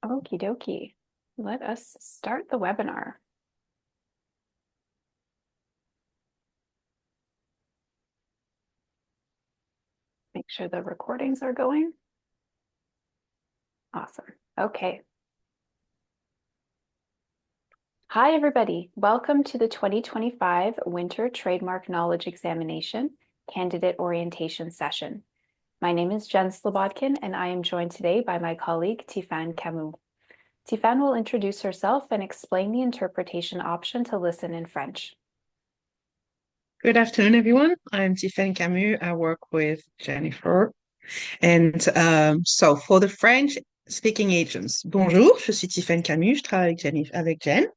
Okie dokie. Let us start the webinar. Make sure the recordings are going. Awesome. Okay. Hi, everybody. Welcome to the 2025 Winter Trademark Knowledge Examination Candidate Orientation Session. My name is Jen Slobodkin, and I am joined today by my colleague, Tiffany Camus. Tiffany will introduce herself and explain the interpretation option to listen in French. Good afternoon, everyone. I'm Tiffany Camus. I work with Jennifer. And so for the French speaking agents, bonjour, je suis Tiffany Camus, je travaille avec Jen.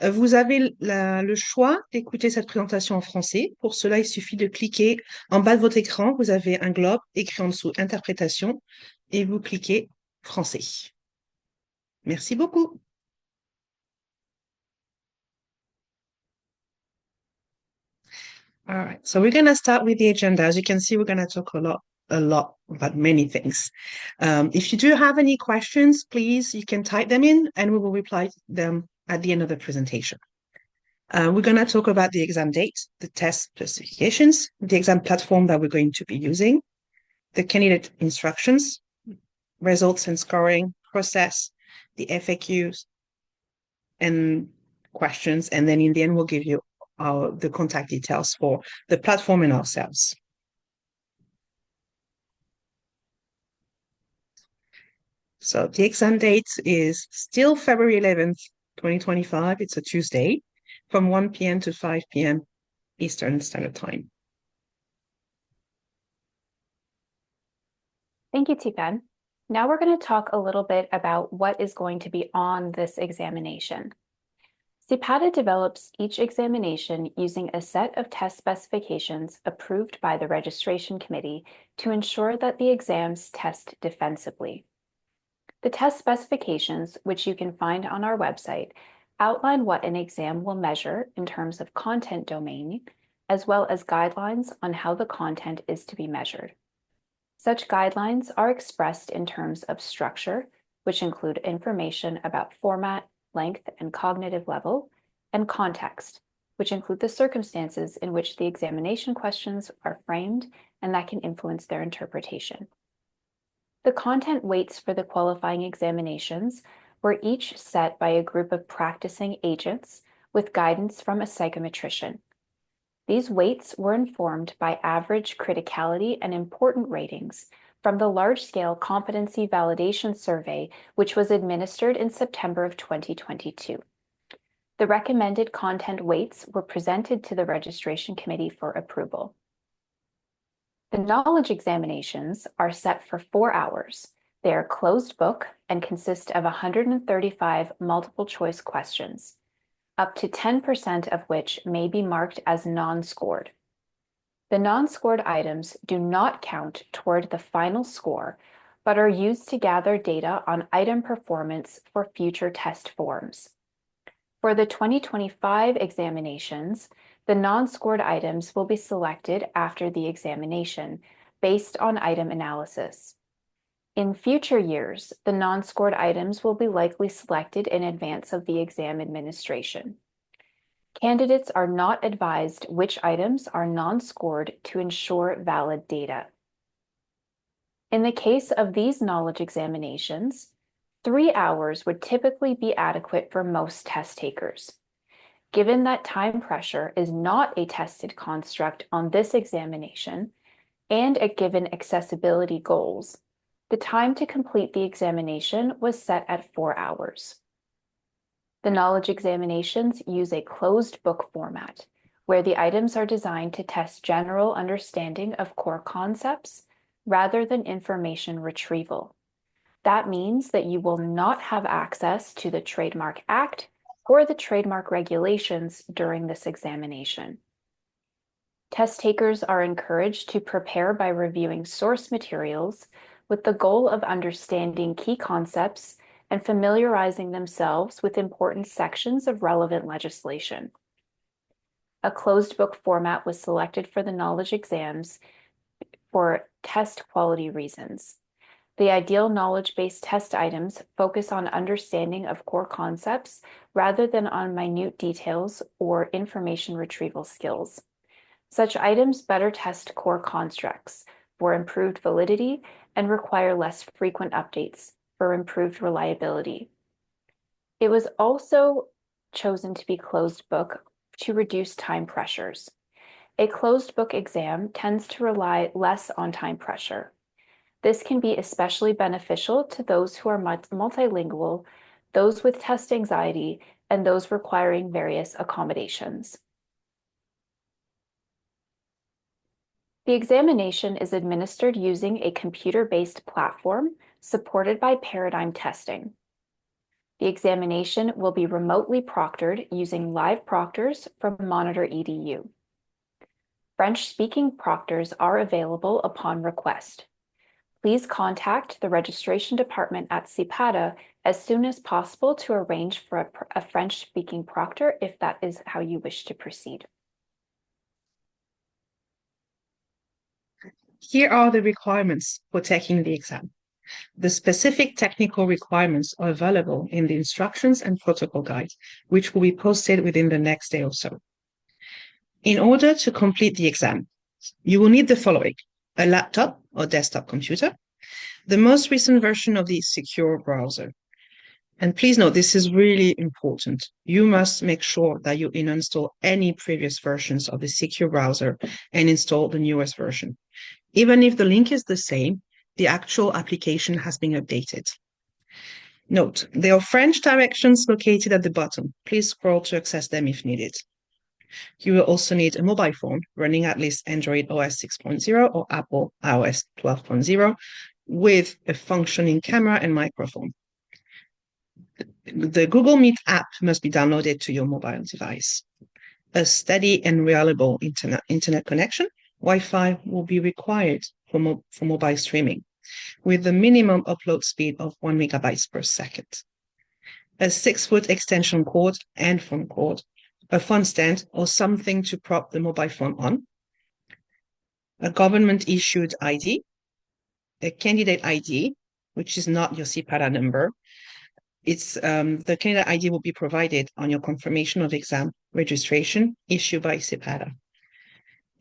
Vous avez le choix d'écouter cette présentation en français. Pour cela, il suffit de cliquer en bas de votre écran. Vous avez un globe écrit en dessous interprétation et vous cliquez français. Merci beaucoup. All right, so we're going to start with the agenda. As you can see, we're going to talk a lot about many things. If you do have any questions, please, you can type them in and we will reply to them at the end of the presentation. We're going to talk about the exam date, the test specifications, the exam platform that we're going to be using, the candidate instructions, results and scoring process, the FAQs and questions. And then in the end, we'll give you the contact details for the platform and ourselves. So the exam date is still February 11th, 2025. It's a Tuesday from 1 p.m. to 5 p.m. Eastern Standard Time. Thank you, Tiffany. Now we're going to talk a little bit about what is going to be on this examination. CPATA develops each examination using a set of test specifications approved by the registration committee to ensure that the exams test defensively. The test specifications, which you can find on our website, outline what an exam will measure in terms of content domain, as well as guidelines on how the content is to be measured. Such guidelines are expressed in terms of structure, which include information about format, length, and cognitive level, and context, which include the circumstances in which the examination questions are framed and that can influence their interpretation. The content weights for the qualifying examinations were each set by a group of practicing agents with guidance from a psychometrician. These weights were informed by average criticality and important ratings from the large-scale competency validation survey, which was administered in September of 2022. The recommended content weights were presented to the registration committee for approval. The knowledge examinations are set for 4 hours. They are closed book and consist of 135 multiple choice questions, up to 10% of which may be marked as non-scored. The non-scored items do not count toward the final score, but are used to gather data on item performance for future test forms. For the 2025 examinations, the non-scored items will be selected after the examination based on item analysis. In future years, the non-scored items will be likely selected in advance of the exam administration. Candidates are not advised which items are non-scored to ensure valid data. In the case of these knowledge examinations, 3 hours would typically be adequate for most test takers. Given that time pressure is not a tested construct on this examination, and given accessibility goals, the time to complete the examination was set at 4 hours. The knowledge examinations use a closed book format, where the items are designed to test general understanding of core concepts rather than information retrieval. That means that you will not have access to the Trademark Act or the trademark regulations during this examination. Test takers are encouraged to prepare by reviewing source materials with the goal of understanding key concepts and familiarizing themselves with important sections of relevant legislation. A closed book format was selected for the knowledge exams for test quality reasons. The ideal knowledge-based test items focus on understanding of core concepts rather than on minute details or information retrieval skills. Such items better test core constructs for improved validity and require less frequent updates for improved reliability. It was also chosen to be closed book to reduce time pressures. A closed book exam tends to rely less on time pressure. This can be especially beneficial to those who are multilingual, those with test anxiety, and those requiring various accommodations. The examination is administered using a computer-based platform supported by paradigm testing. The examination will be remotely proctored using live proctors from Monitor EDU. French-speaking proctors are available upon request. Please contact the registration department at CPATA as soon as possible to arrange for a French-speaking proctor if that is how you wish to proceed. Here are the requirements for taking the exam. The specific technical requirements are available in the instructions and protocol guide, which will be posted within the next day or so. In order to complete the exam, you will need the following: a laptop or desktop computer, the most recent version of the secure browser. And please note, this is really important. You must make sure that you uninstall any previous versions of the secure browser and install the newest version. Even if the link is the same, the actual application has been updated. Note, there are French directions located at the bottom. Please scroll to access them if needed. You will also need a mobile phone running at least Android OS 6.0 or Apple iOS 12.0 with a functioning camera and microphone. The Google Meet app must be downloaded to your mobile device. A steady and reliable internet connection, Wi-Fi, will be required for mobile streaming, with the minimum upload speed of 1 megabytes per second. A 6-foot extension cord and phone cord, a phone stand or something to prop the mobile phone on, a government-issued ID, a candidate ID, which is not your CPATA number. It's the candidate ID will be provided on your confirmation of exam registration issued by CPATA,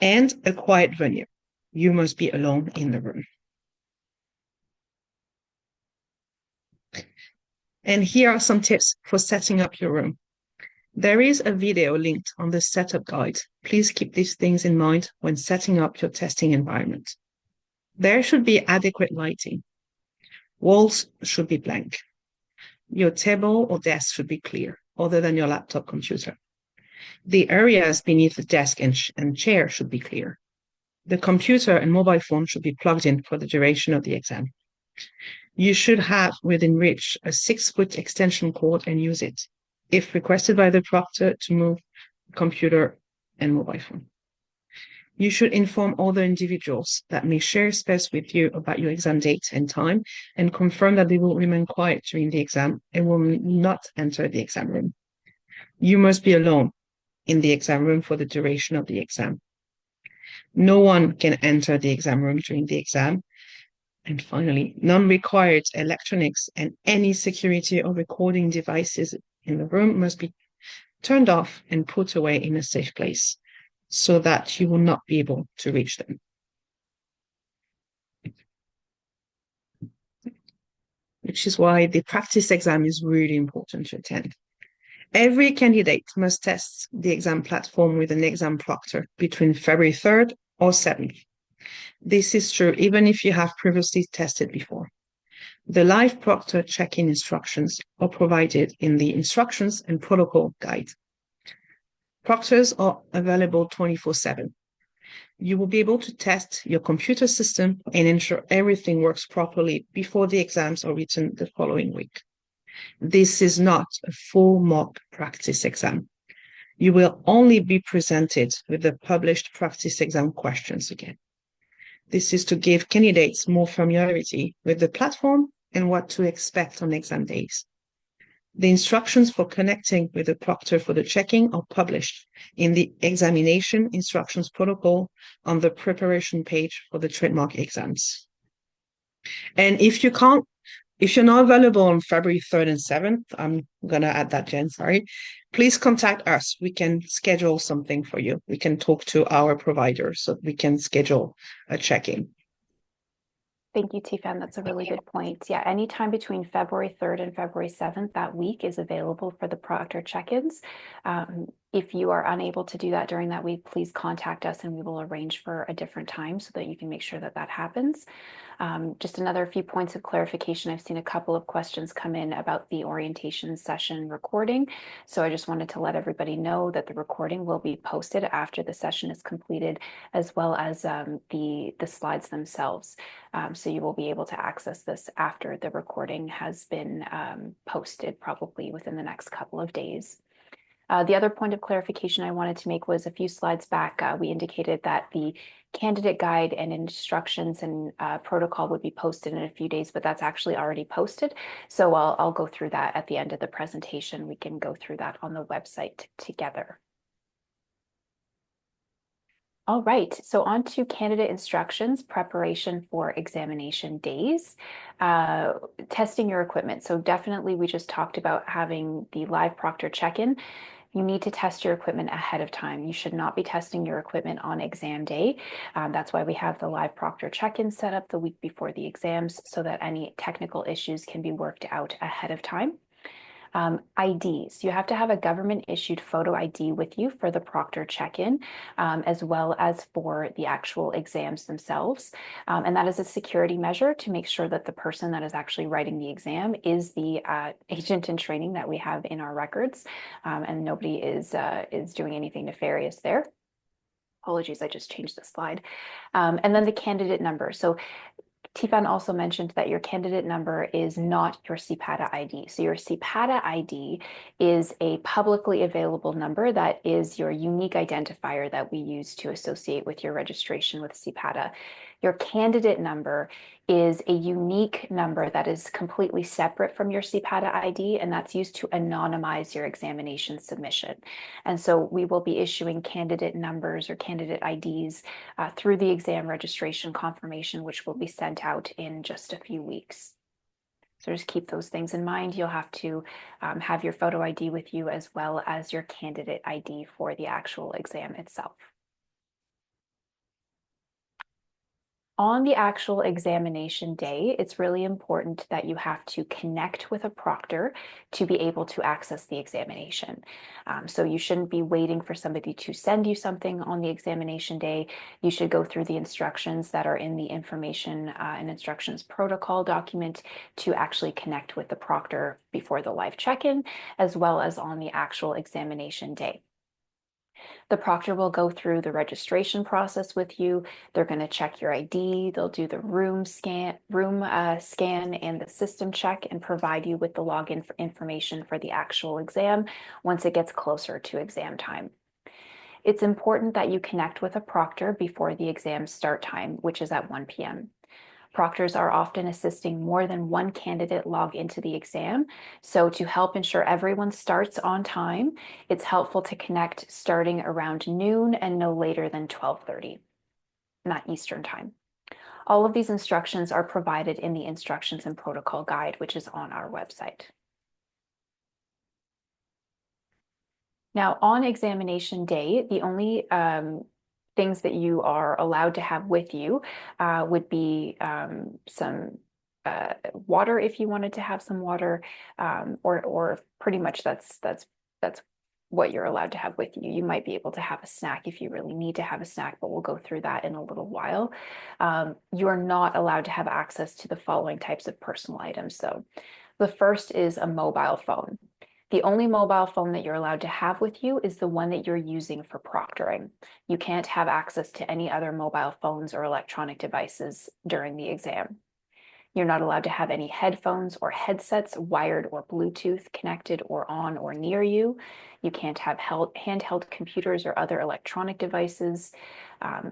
and a quiet venue. You must be alone in the room. And here are some tips for setting up your room. There is a video linked on the setup guide. Please keep these things in mind when setting up your testing environment. There should be adequate lighting. Walls should be blank. Your table or desk should be clear, other than your laptop computer. The areas beneath the desk and chair should be clear. The computer and mobile phone should be plugged in for the duration of the exam. You should have within reach a 6-foot extension cord and use it, if requested by the proctor, to move the computer and mobile phone. You should inform other individuals that may share space with you about your exam date and time, and confirm that they will remain quiet during the exam and will not enter the exam room. You must be alone in the exam room for the duration of the exam. No one can enter the exam room during the exam. And finally, non-required electronics and any security or recording devices in the room must be turned off and put away in a safe place so that you will not be able to reach them. Which is why the practice exam is really important to attend. Every candidate must test the exam platform with an exam proctor between February 3rd or 7th. This is true even if you have previously tested before. The live proctor check-in instructions are provided in the instructions and protocol guide. Proctors are available 24/7. You will be able to test your computer system and ensure everything works properly before the exams are written the following week. This is not a full mock practice exam. You will only be presented with the published practice exam questions again. This is to give candidates more familiarity with the platform and what to expect on exam days. The instructions for connecting with the proctor for the checking are published in the examination instructions protocol on the preparation page for the trademark exams. And if you're not available on February 3rd and 7th, I'm gonna add that, Jen, sorry. Please contact us. We can schedule something for you. We can talk to our providers so we can schedule a check-in. Thank you, Tifan. That's a really good point. Yeah, anytime between February 3rd and February 7th, that week is available for the proctor check-ins. If you are unable to do that during that week, please contact us and we will arrange for a different time so that you can make sure that that happens. Just another few points of clarification. I've seen a couple of questions come in about the orientation session recording. So I just wanted to let everybody know that the recording will be posted after the session is completed, as well as the slides themselves. So you will be able to access this after the recording has been posted, probably within the next couple of days. The other point of clarification I wanted to make was a few slides back, we indicated that the candidate guide and instructions and protocol would be posted in a few days, but that's actually already posted. So I'll go through that at the end of the presentation. We can go through that on the website together. All right, so on to candidate instructions, preparation for examination days, testing your equipment. So definitely we just talked about having the live proctor check-in. You need to test your equipment ahead of time. You should not be testing your equipment on exam day. That's why we have the live proctor check-in set up the week before the exams so that any technical issues can be worked out ahead of time. IDs. You have to have a government issued photo ID with you for the proctor check-in, as well as for the actual exams themselves. And that is a security measure to make sure that the person that is actually writing the exam is the agent in training that we have in our records, and nobody is doing anything nefarious there. Apologies, I just changed the slide. And then the candidate number. So Tifan also mentioned that your candidate number is not your CPATA ID. So your CPATA ID is a publicly available number that is your unique identifier that we use to associate with your registration with CPATA. Your candidate number is a unique number that is completely separate from your CPATA ID, and that's used to anonymize your examination submission. And so we will be issuing candidate numbers or candidate IDs through the exam registration confirmation, which will be sent out in just a few weeks. So just keep those things in mind. You'll have to have your photo ID with you as well as your candidate ID for the actual exam itself. On the actual examination day, it's really important that you have to connect with a proctor to be able to access the examination. So you shouldn't be waiting for somebody to send you something on the examination day. You should go through the instructions that are in the information and instructions protocol document to actually connect with the proctor before the live check-in, as well as on the actual examination day. The proctor will go through the registration process with you. They're going to check your ID. They'll do the room scan and the system check and provide you with the login information for the actual exam once it gets closer to exam time. It's important that you connect with a proctor before the exam start time, which is at 1 p.m. Proctors are often assisting more than one candidate log into the exam. So to help ensure everyone starts on time, it's helpful to connect starting around noon and no later than 12:30, not Eastern time. All of these instructions are provided in the instructions and protocol guide, which is on our website. Now, on examination day, the only things that you are allowed to have with you would be some water if you wanted to have some water, or pretty much that's what you're allowed to have with you. You might be able to have a snack if you really need to have a snack, but we'll go through that in a little while. You are not allowed to have access to the following types of personal items. So the first is a mobile phone. The only mobile phone that you're allowed to have with you is the one that you're using for proctoring. You can't have access to any other mobile phones or electronic devices during the exam. You're not allowed to have any headphones or headsets, wired or Bluetooth, connected or on or near you. You can't have handheld computers or other electronic devices.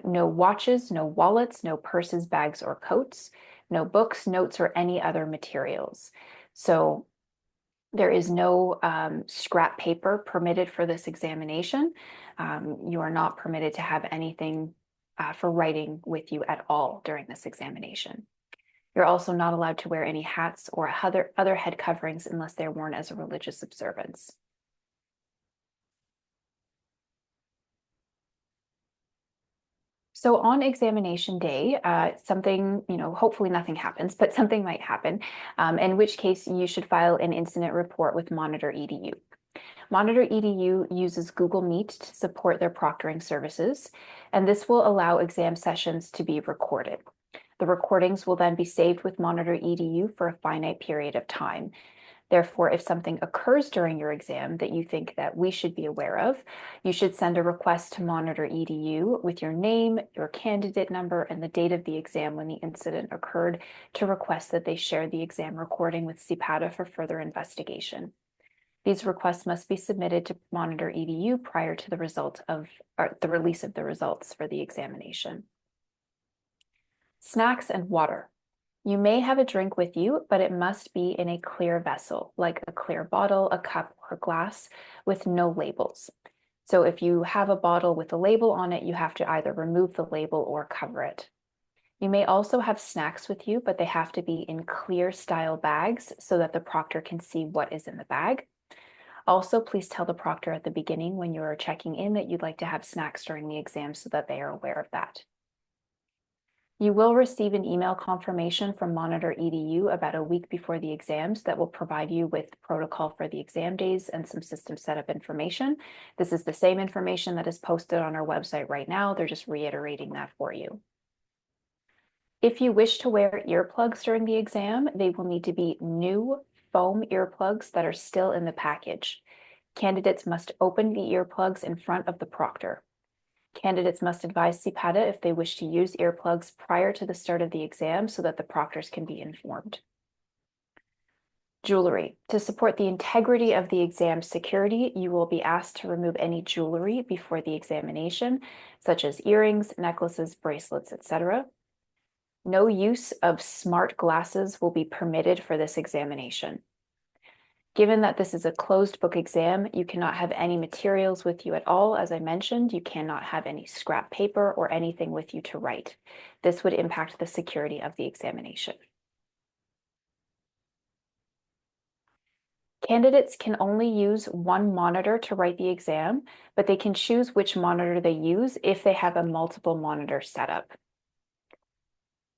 No watches, no wallets, no purses, bags, or coats. No books, notes, or any other materials. So there is no scrap paper permitted for this examination. You are not permitted to have anything for writing with you at all during this examination. You're also not allowed to wear any hats or other head coverings unless they're worn as a religious observance. So on examination day, something, hopefully nothing happens, but something might happen, in which case you should file an incident report with Monitor EDU. Monitor EDU uses Google Meet to support their proctoring services, and this will allow exam sessions to be recorded. The recordings will then be saved with Monitor EDU for a finite period of time. Therefore, if something occurs during your exam that you think that we should be aware of, you should send a request to Monitor EDU with your name, your candidate number, and the date of the exam when the incident occurred to request that they share the exam recording with CPATA for further investigation. These requests must be submitted to Monitor EDU prior to the release of the results for the examination. Snacks and water. You may have a drink with you, but it must be in a clear vessel, like a clear bottle, a cup, or glass with no labels. So if you have a bottle with a label on it, you have to either remove the label or cover it. You may also have snacks with you, but they have to be in clear style bags so that the proctor can see what is in the bag. Also, please tell the proctor at the beginning when you are checking in that you'd like to have snacks during the exam so that they are aware of that. You will receive an email confirmation from Monitor EDU about a week before the exams that will provide you with protocol for the exam days and some system setup information. This is the same information that is posted on our website right now. They're just reiterating that for you. If you wish to wear earplugs during the exam, they will need to be new foam earplugs that are still in the package. Candidates must open the earplugs in front of the proctor. Candidates must advise CPATA if they wish to use earplugs prior to the start of the exam so that the proctors can be informed. Jewelry. To support the integrity of the exam security, you will be asked to remove any jewelry before the examination, such as earrings, necklaces, bracelets, etc. No use of smart glasses will be permitted for this examination. Given that this is a closed book exam, you cannot have any materials with you at all. As I mentioned, you cannot have any scrap paper or anything with you to write. This would impact the security of the examination. Candidates can only use one monitor to write the exam, but they can choose which monitor they use if they have a multiple monitor setup.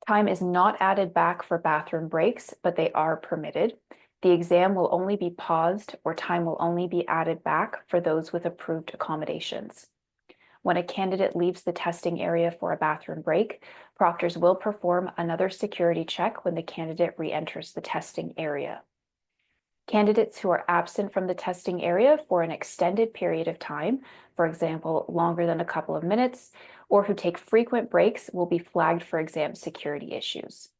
Time is not added back for bathroom breaks, but they are permitted. The exam will only be paused or time will only be added back for those with approved accommodations. When a candidate leaves the testing area for a bathroom break, proctors will perform another security check when the candidate re-enters the testing area. Candidates who are absent from the testing area for an extended period of time, for example, longer than a couple of minutes, or who take frequent breaks will be flagged for exam security issues.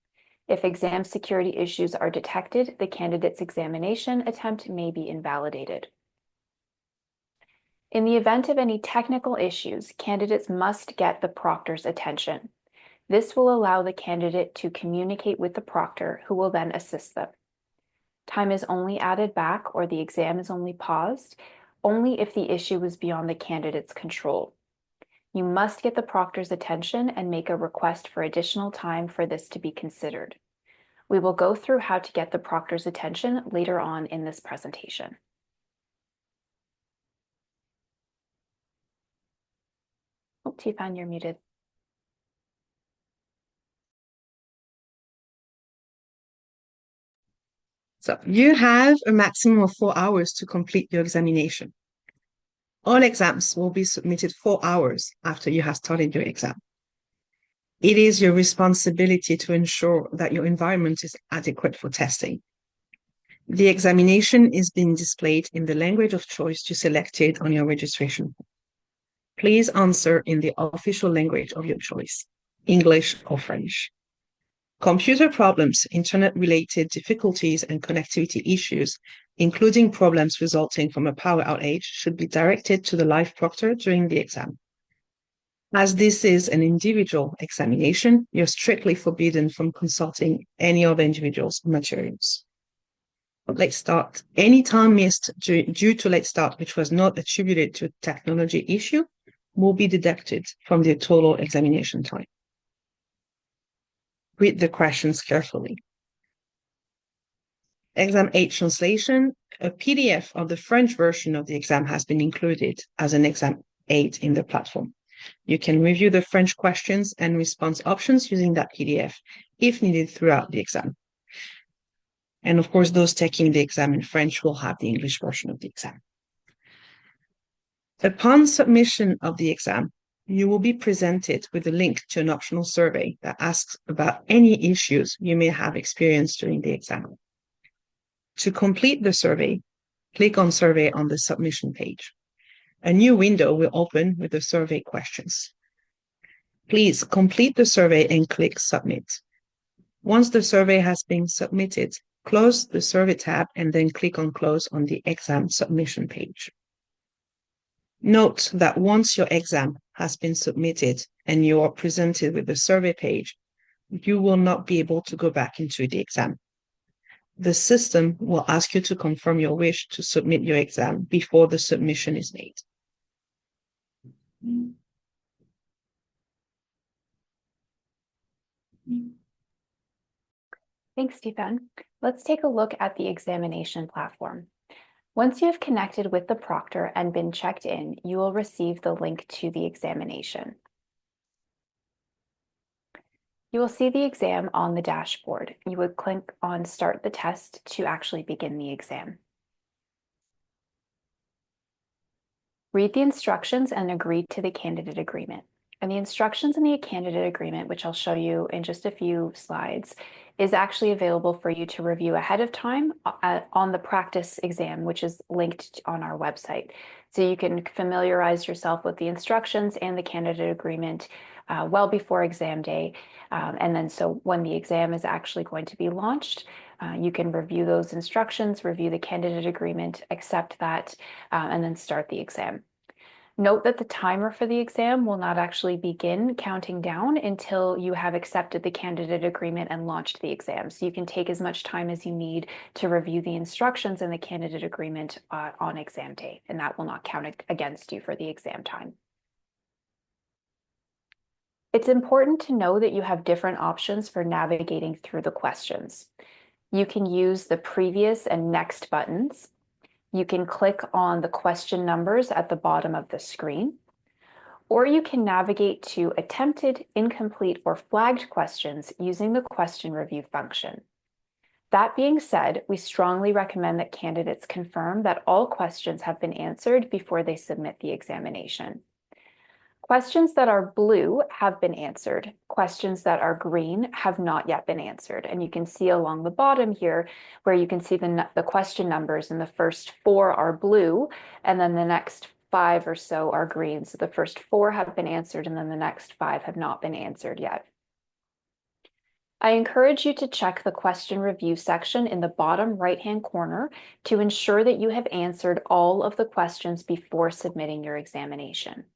If exam security issues are detected, the candidate's examination attempt may be invalidated. In the event of any technical issues, candidates must get the proctor's attention. This will allow the candidate to communicate with the proctor, who will then assist them. Time is only added back or the exam is only paused, only if the issue is beyond the candidate's control. You must get the proctor's attention and make a request for additional time for this to be considered. We will go through how to get the proctor's attention later on in this presentation. Oh, Tifan, you're muted. So you have a maximum of 4 hours to complete your examination. All exams will be submitted 4 hours after you have started your exam. It is your responsibility to ensure that your environment is adequate for testing. The examination is being displayed in the language of choice you selected on your registration. Please answer in the official language of your choice, English or French. Computer problems, internet-related difficulties, and connectivity issues, including problems resulting from a power outage, should be directed to the live proctor during the exam. As this is an individual examination, you're strictly forbidden from consulting any other individual's materials. Late start. Any time missed due to late start, which was not attributed to a technology issue, will be deducted from the total examination time. Read the questions carefully. Exam 8 translation, a PDF of the French version of the exam has been included as an Exam 8 in the platform. You can review the French questions and response options using that PDF if needed throughout the exam. And of course, those taking the exam in French will have the English version of the exam. Upon submission of the exam, you will be presented with a link to an optional survey that asks about any issues you may have experienced during the exam. To complete the survey, click on Survey on the submission page. A new window will open with the survey questions. Please complete the survey and click Submit. Once the survey has been submitted, close the Survey tab and then click on Close on the exam submission page. Note that once your exam has been submitted and you are presented with the survey page, you will not be able to go back into the exam. The system will ask you to confirm your wish to submit your exam before the submission is made. Thanks, Stephen. Let's take a look at the examination platform. Once you have connected with the proctor and been checked in, you will receive the link to the examination. You will see the exam on the dashboard. You would click on Start the Test to actually begin the exam. Read the instructions and agree to the candidate agreement. And the instructions in the candidate agreement, which I'll show you in just a few slides, is actually available for you to review ahead of time on the practice exam, which is linked on our website. So you can familiarize yourself with the instructions and the candidate agreement well before exam day. And then so when the exam is actually going to be launched, you can review those instructions, review the candidate agreement, accept that, and then start the exam. Note that the timer for the exam will not actually begin counting down until you have accepted the candidate agreement and launched the exam. So you can take as much time as you need to review the instructions and the candidate agreement on exam day, and that will not count against you for the exam time. It's important to know that you have different options for navigating through the questions. You can use the previous and next buttons. You can click on the question numbers at the bottom of the screen, or you can navigate to attempted, incomplete, or flagged questions using the question review function. That being said, we strongly recommend that candidates confirm that all questions have been answered before they submit the examination. Questions that are blue have been answered. Questions that are green have not yet been answered. And you can see along the bottom here where you can see the question numbers, and the first 4 are blue, and then the next 5 or so are green. So the first 4 have been answered, and then the next 5 have not been answered yet. I encourage you to check the question review section in the bottom right-hand corner to ensure that you have answered all of the questions before submitting your examination.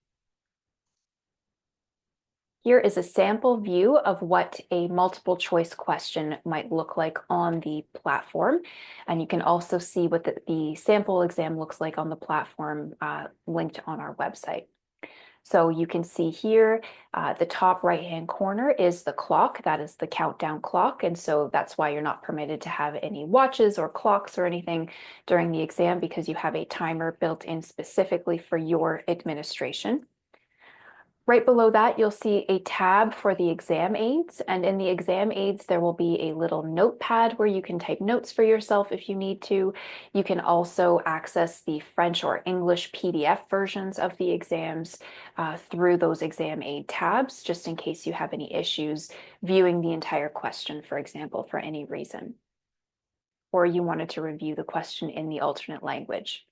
Here is a sample view of what a multiple choice question might look like on the platform. And you can also see what the sample exam looks like on the platform linked on our website. So you can see here, the top right-hand corner is the clock. That is the countdown clock. And so that's why you're not permitted to have any watches or clocks or anything during the exam, because you have a timer built in specifically for your administration. Right below that, you'll see a tab for the exam aids. And in the exam aids, there will be a little notepad where you can type notes for yourself if you need to. You can also access the French or English PDF versions of the exams through those exam aid tabs, just in case you have any issues viewing the entire question, for example, for any reason, or you wanted to review the question in the alternate language.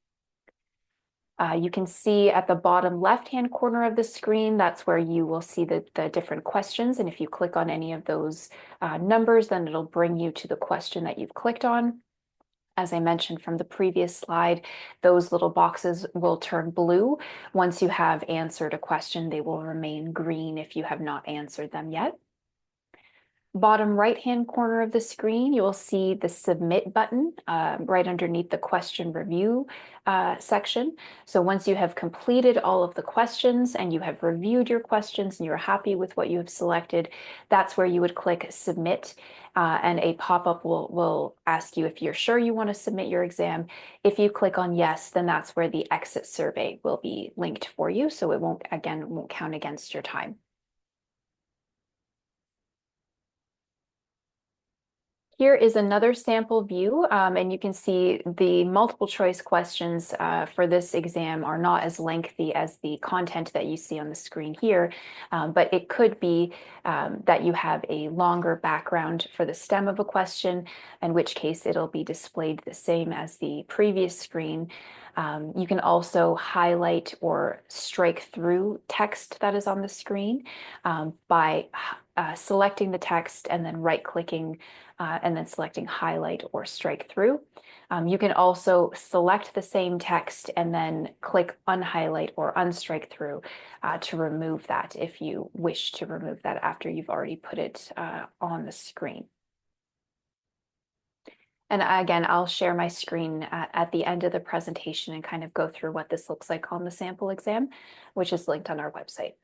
You can see at the bottom left-hand corner of the screen, that's where you will see the different questions. And if you click on any of those numbers, then it'll bring you to the question that you've clicked on. As I mentioned from the previous slide, those little boxes will turn blue. Once you have answered a question, they will remain green if you have not answered them yet. bottom right-hand corner of the screen, you will see the Submit button right underneath the question review section. So once you have completed all of the questions and you have reviewed your questions and you're happy with what you have selected, that's where you would click Submit, and a pop-up will ask you if you're sure you want to submit your exam. If you click on yes, then that's where the exit survey will be linked for you, so it won't count against your time. Here is another sample view, and you can see the multiple choice questions for this exam are not as lengthy as the content that you see on the screen here, but it could be that you have a longer background for the stem of a question, in which case it'll be displayed the same as the previous screen. You can also highlight or strike through text that is on the screen by selecting the text and then right-clicking and then selecting highlight or strike through. You can also select the same text and then click unhighlight or unstrike through to remove that if you wish to remove that after you've already put it on the screen. And again, I'll share my screen at the end of the presentation and kind of go through what this looks like on the sample exam, which is linked on our website.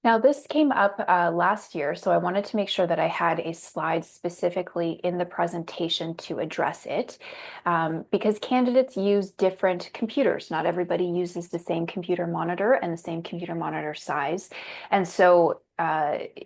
Now, this came up last year, so I wanted to make sure that I had a slide specifically in the presentation to address it, because candidates use different computers. Not everybody uses the same computer monitor and the same computer monitor size. And so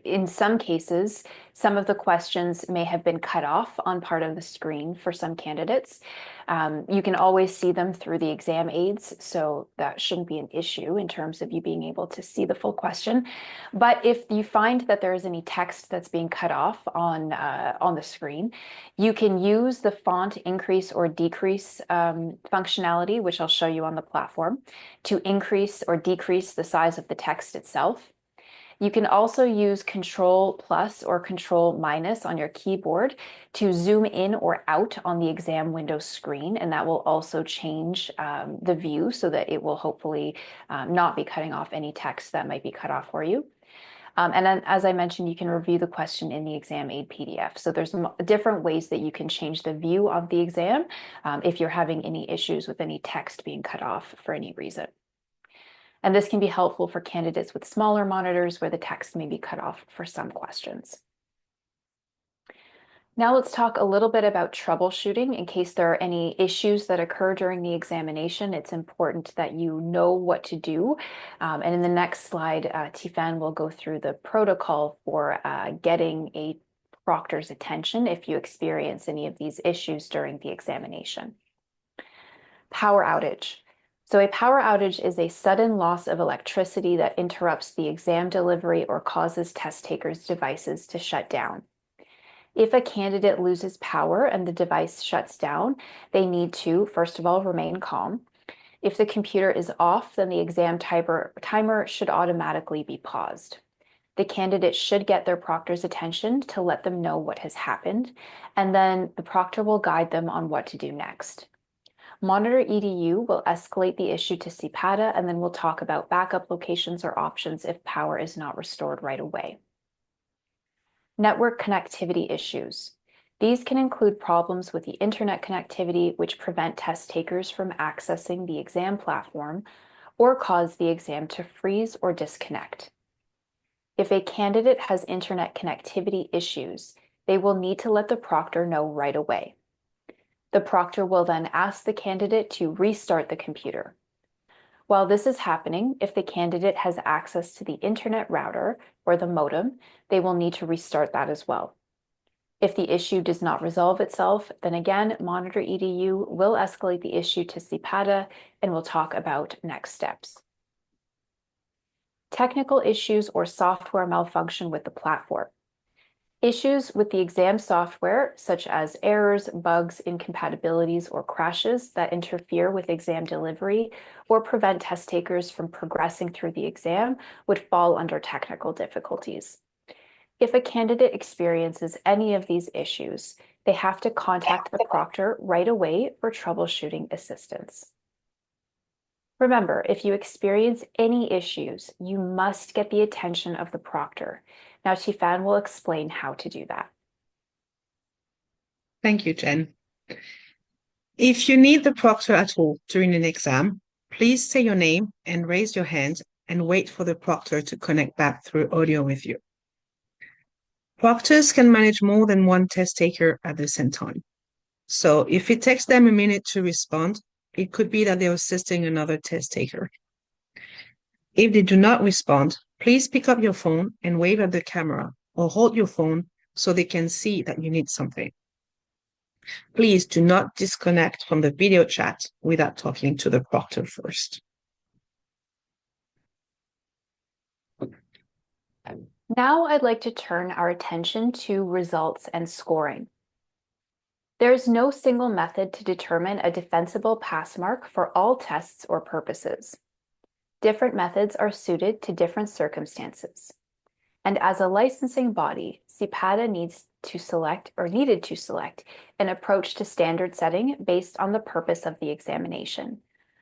in some cases, some of the questions may have been cut off on part of the screen for some candidates. You can always see them through the exam aids, so that shouldn't be an issue in terms of you being able to see the full question. But if you find that there is any text that's being cut off on the screen, you can use the font increase or decrease functionality, which I'll show you on the platform, to increase or decrease the size of the text itself. You can also use Control plus or Control minus on your keyboard to zoom in or out on the exam window screen, and that will also change the view so that it will hopefully not be cutting off any text that might be cut off for you. And then, as I mentioned, you can review the question in the exam aid PDF. So there's different ways that you can change the view of the exam if you're having any issues with any text being cut off for any reason. And this can be helpful for candidates with smaller monitors where the text may be cut off for some questions. Now let's talk a little bit about troubleshooting in case there are any issues that occur during the examination. It's important that you know what to do. And in the next slide, Tifan will go through the protocol for getting a proctor's attention if you experience any of these issues during the examination. Power outage. So a power outage is a sudden loss of electricity that interrupts the exam delivery or causes test takers' devices to shut down. If a candidate loses power and the device shuts down, they need to, first of all, remain calm. If the computer is off, then the exam timer should automatically be paused. The candidate should get their proctor's attention to let them know what has happened, and then the proctor will guide them on what to do next. Monitor EDU will escalate the issue to CPATA, and then we'll talk about backup locations or options if power is not restored right away. Network connectivity issues. These can include problems with the internet connectivity, which prevent test takers from accessing the exam platform or cause the exam to freeze or disconnect. If a candidate has internet connectivity issues, they will need to let the proctor know right away. The proctor will then ask the candidate to restart the computer. While this is happening, if the candidate has access to the internet router or the modem, they will need to restart that as well. If the issue does not resolve itself, then again, Monitor EDU will escalate the issue to CPATA, and we'll talk about next steps. Technical issues or software malfunction with the platform. Issues with the exam software, such as errors, bugs, incompatibilities, or crashes that interfere with exam delivery or prevent test takers from progressing through the exam, would fall under technical difficulties. If a candidate experiences any of these issues, they have to contact the proctor right away for troubleshooting assistance. Remember, if you experience any issues, you must get the attention of the proctor. Now, Tifan will explain how to do that. Thank you, Jen. If you need the proctor at all during an exam, please say your name and raise your hand and wait for the proctor to connect back through audio with you. Proctors can manage more than one test taker at the same time. So if it takes them a minute to respond, it could be that they're assisting another test taker. If they do not respond, please pick up your phone and wave at the camera or hold your phone so they can see that you need something. Please do not disconnect from the video chat without talking to the proctor first. Now I'd like to turn our attention to results and scoring. There is no single method to determine a defensible pass mark for all tests or purposes. Different methods are suited to different circumstances. And as a licensing body, CPATA needed to select an approach to standard setting based on the purpose of the examination,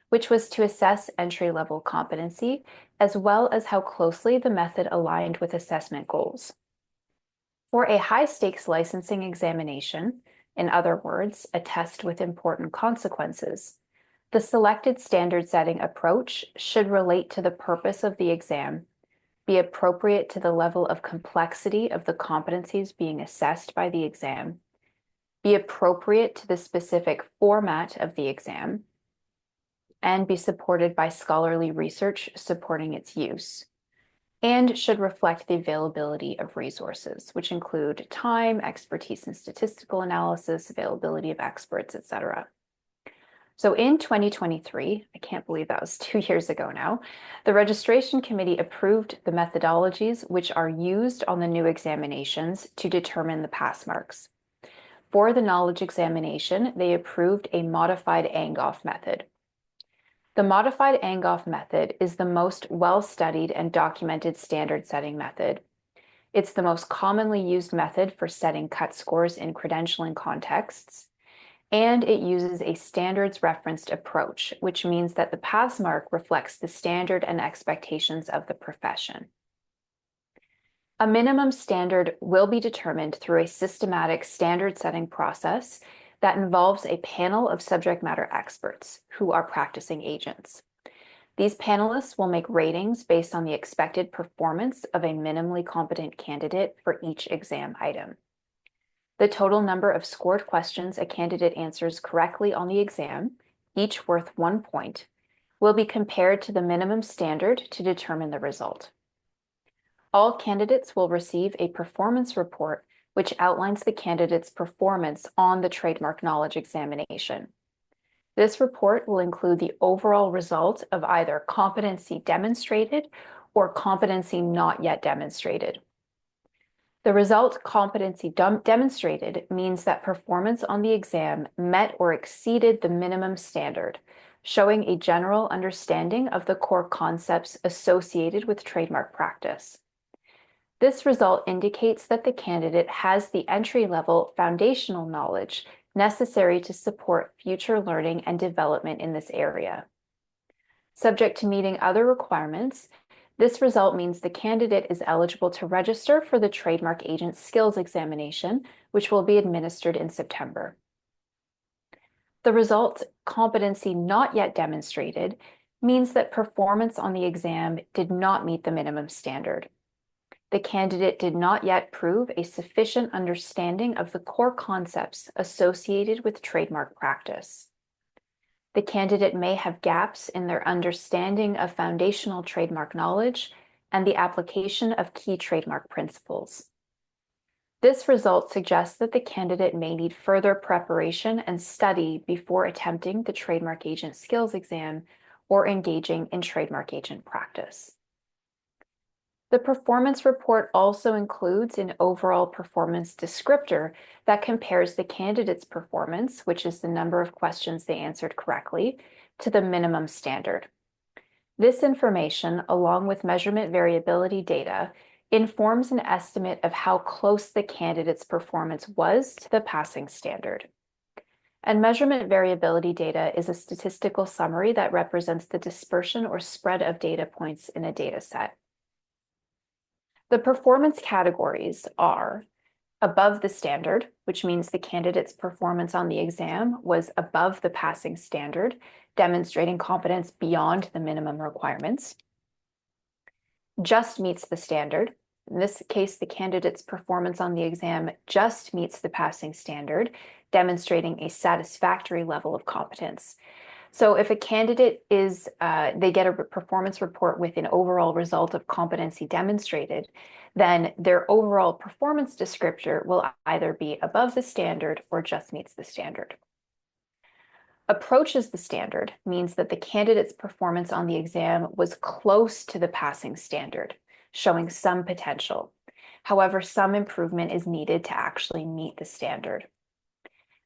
which was to assess entry-level competency, as well as how closely the method aligned with assessment goals. For a high-stakes licensing examination, in other words, a test with important consequences, the selected standard setting approach should relate to the purpose of the exam, be appropriate to the level of complexity of the competencies being assessed by the exam, be appropriate to the specific format of the exam, and be supported by scholarly research supporting its use, and should reflect the availability of resources, which include time, expertise in statistical analysis, availability of experts, etc. So in 2023, I can't believe that was 2 years ago now, the registration committee approved the methodologies which are used on the new examinations to determine the pass marks. For the knowledge examination, they approved a modified Angoff method. The modified Angoff method is the most well-studied and documented standard setting method. It's the most commonly used method for setting cut scores in credentialing contexts, and it uses a standards referenced approach, which means that the pass mark reflects the standard and expectations of the profession. A minimum standard will be determined through a systematic standard setting process that involves a panel of subject matter experts who are practicing agents. These panelists will make ratings based on the expected performance of a minimally competent candidate for each exam item. The total number of scored questions a candidate answers correctly on the exam, each worth 1 point, will be compared to the minimum standard to determine the result. All candidates will receive a performance report which outlines the candidate's performance on the trademark knowledge examination. This report will include the overall result of either competency demonstrated or competency not yet demonstrated. The result competency demonstrated means that performance on the exam met or exceeded the minimum standard, showing a general understanding of the core concepts associated with trademark practice. This result indicates that the candidate has the entry-level foundational knowledge necessary to support future learning and development in this area. Subject to meeting other requirements, this result means the candidate is eligible to register for the trademark agent skills examination, which will be administered in September. The result, competency not yet demonstrated, means that performance on the exam did not meet the minimum standard. The candidate did not yet prove a sufficient understanding of the core concepts associated with trademark practice. The candidate may have gaps in their understanding of foundational trademark knowledge and the application of key trademark principles. This result suggests that the candidate may need further preparation and study before attempting the trademark agent skills exam or engaging in trademark agent practice. The performance report also includes an overall performance descriptor that compares the candidate's performance, which is the number of questions they answered correctly, to the minimum standard. This information, along with measurement variability data, informs an estimate of how close the candidate's performance was to the passing standard. And measurement variability data is a statistical summary that represents the dispersion or spread of data points in a data set. The performance categories are above the standard, which means the candidate's performance on the exam was above the passing standard, demonstrating competence beyond the minimum requirements. Just meets the standard. In this case, the candidate's performance on the exam just meets the passing standard, demonstrating a satisfactory level of competence. So if a candidate they get a performance report with an overall result of competency demonstrated, then their overall performance descriptor will either be above the standard or just meets the standard. Approaches the standard means that the candidate's performance on the exam was close to the passing standard, showing some potential. However, some improvement is needed to actually meet the standard.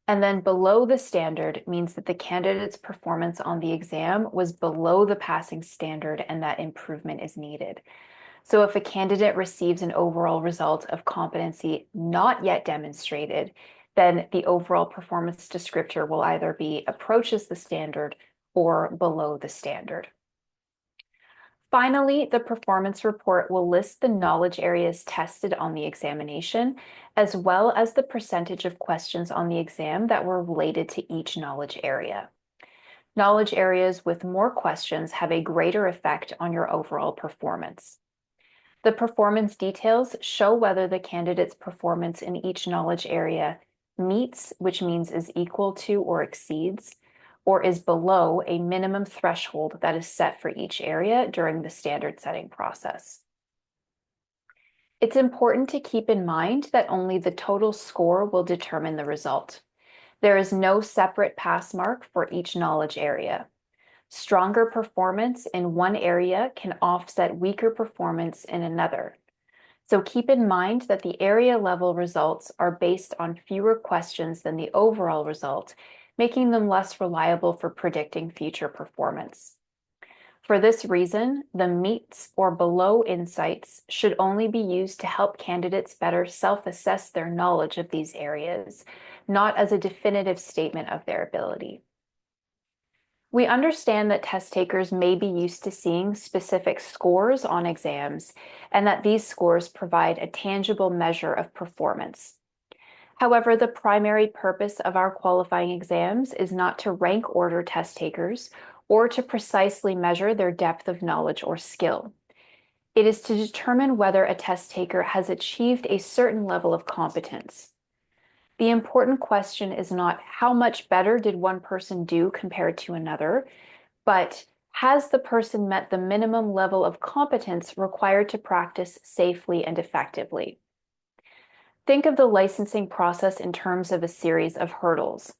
And then below the standard means that the candidate's performance on the exam was below the passing standard and that improvement is needed. So if a candidate receives an overall result of competency not yet demonstrated, then the overall performance descriptor will either be approaches the standard or below the standard. Finally, the performance report will list the knowledge areas tested on the examination, as well as the percentage of questions on the exam that were related to each knowledge area. Knowledge areas with more questions have a greater effect on your overall performance. The performance details show whether the candidate's performance in each knowledge area meets, which means is equal to or exceeds, or is below a minimum threshold that is set for each area during the standard setting process. It's important to keep in mind that only the total score will determine the result. There is no separate pass mark for each knowledge area. Stronger performance in one area can offset weaker performance in another. So keep in mind that the area level results are based on fewer questions than the overall result, making them less reliable for predicting future performance. For this reason, the meets or below insights should only be used to help candidates better self-assess their knowledge of these areas, not as a definitive statement of their ability. We understand that test takers may be used to seeing specific scores on exams, and that these scores provide a tangible measure of performance. However, the primary purpose of our qualifying exams is not to rank order test takers or to precisely measure their depth of knowledge or skill. It is to determine whether a test taker has achieved a certain level of competence. The important question is not how much better did one person do compared to another, but has the person met the minimum level of competence required to practice safely and effectively? Think of the licensing process in terms of a series of hurdles.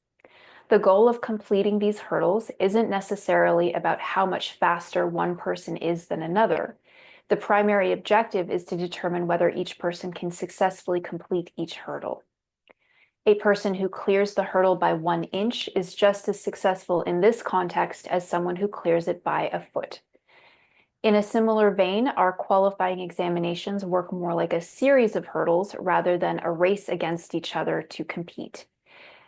The goal of completing these hurdles isn't necessarily about how much faster one person is than another. The primary objective is to determine whether each person can successfully complete each hurdle. A person who clears the hurdle by 1 inch is just as successful in this context as someone who clears it by a foot. In a similar vein, our qualifying examinations work more like a series of hurdles rather than a race against each other to compete.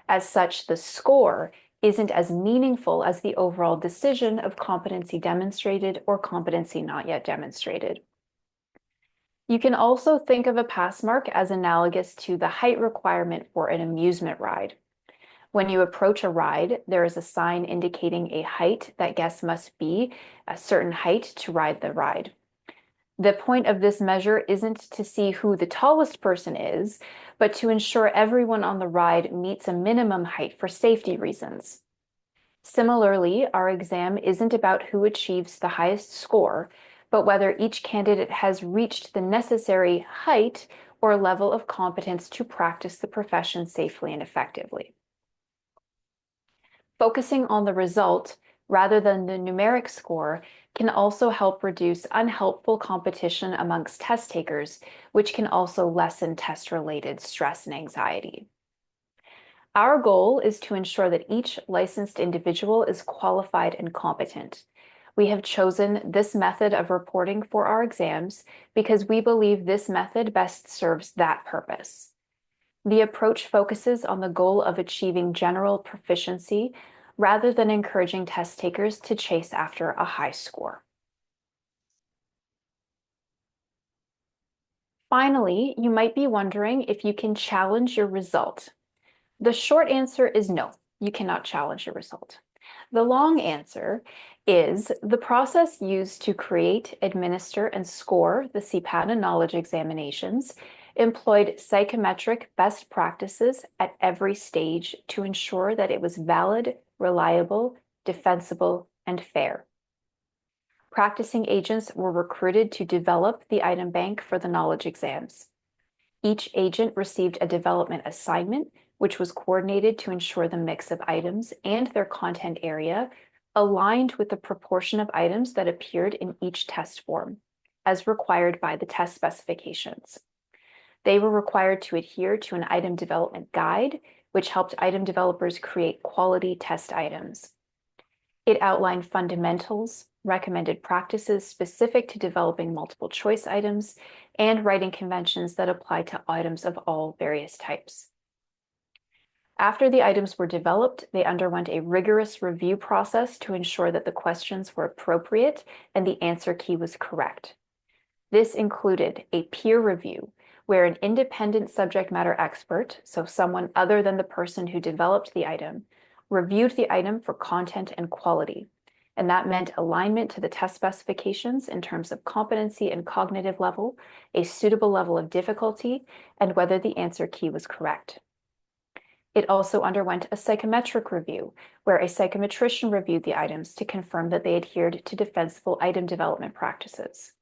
As such, the score isn't as meaningful as the overall decision of competency demonstrated or competency not yet demonstrated. You can also think of a pass mark as analogous to the height requirement for an amusement ride. When you approach a ride, there is a sign indicating a height that guests must be a certain height to ride the ride. The point of this measure isn't to see who the tallest person is, but to ensure everyone on the ride meets a minimum height for safety reasons. Similarly, our exam isn't about who achieves the highest score, but whether each candidate has reached the necessary height or level of competence to practice the profession safely and effectively. Focusing on the result rather than the numeric score can also help reduce unhelpful competition amongst test takers, which can also lessen test-related stress and anxiety. Our goal is to ensure that each licensed individual is qualified and competent. We have chosen this method of reporting for our exams because we believe this method best serves that purpose. The approach focuses on the goal of achieving general proficiency rather than encouraging test takers to chase after a high score. Finally, you might be wondering if you can challenge your result. The short answer is no, you cannot challenge your result. The long answer is the process used to create, administer, and score the CPATA knowledge examinations employed psychometric best practices at every stage to ensure that it was valid, reliable, defensible, and fair. Practicing agents were recruited to develop the item bank for the knowledge exams. Each agent received a development assignment, which was coordinated to ensure the mix of items and their content area aligned with the proportion of items that appeared in each test form, as required by the test specifications. They were required to adhere to an item development guide, which helped item developers create quality test items. It outlined fundamentals, recommended practices specific to developing multiple choice items, and writing conventions that apply to items of all various types. After the items were developed, they underwent a rigorous review process to ensure that the questions were appropriate and the answer key was correct. This included a peer review, where an independent subject matter expert, so someone other than the person who developed the item, reviewed the item for content and quality, and that meant alignment to the test specifications in terms of competency and cognitive level, a suitable level of difficulty, and whether the answer key was correct. It also underwent a psychometric review, where a psychometrician reviewed the items to confirm that they adhered to defensible item development practices.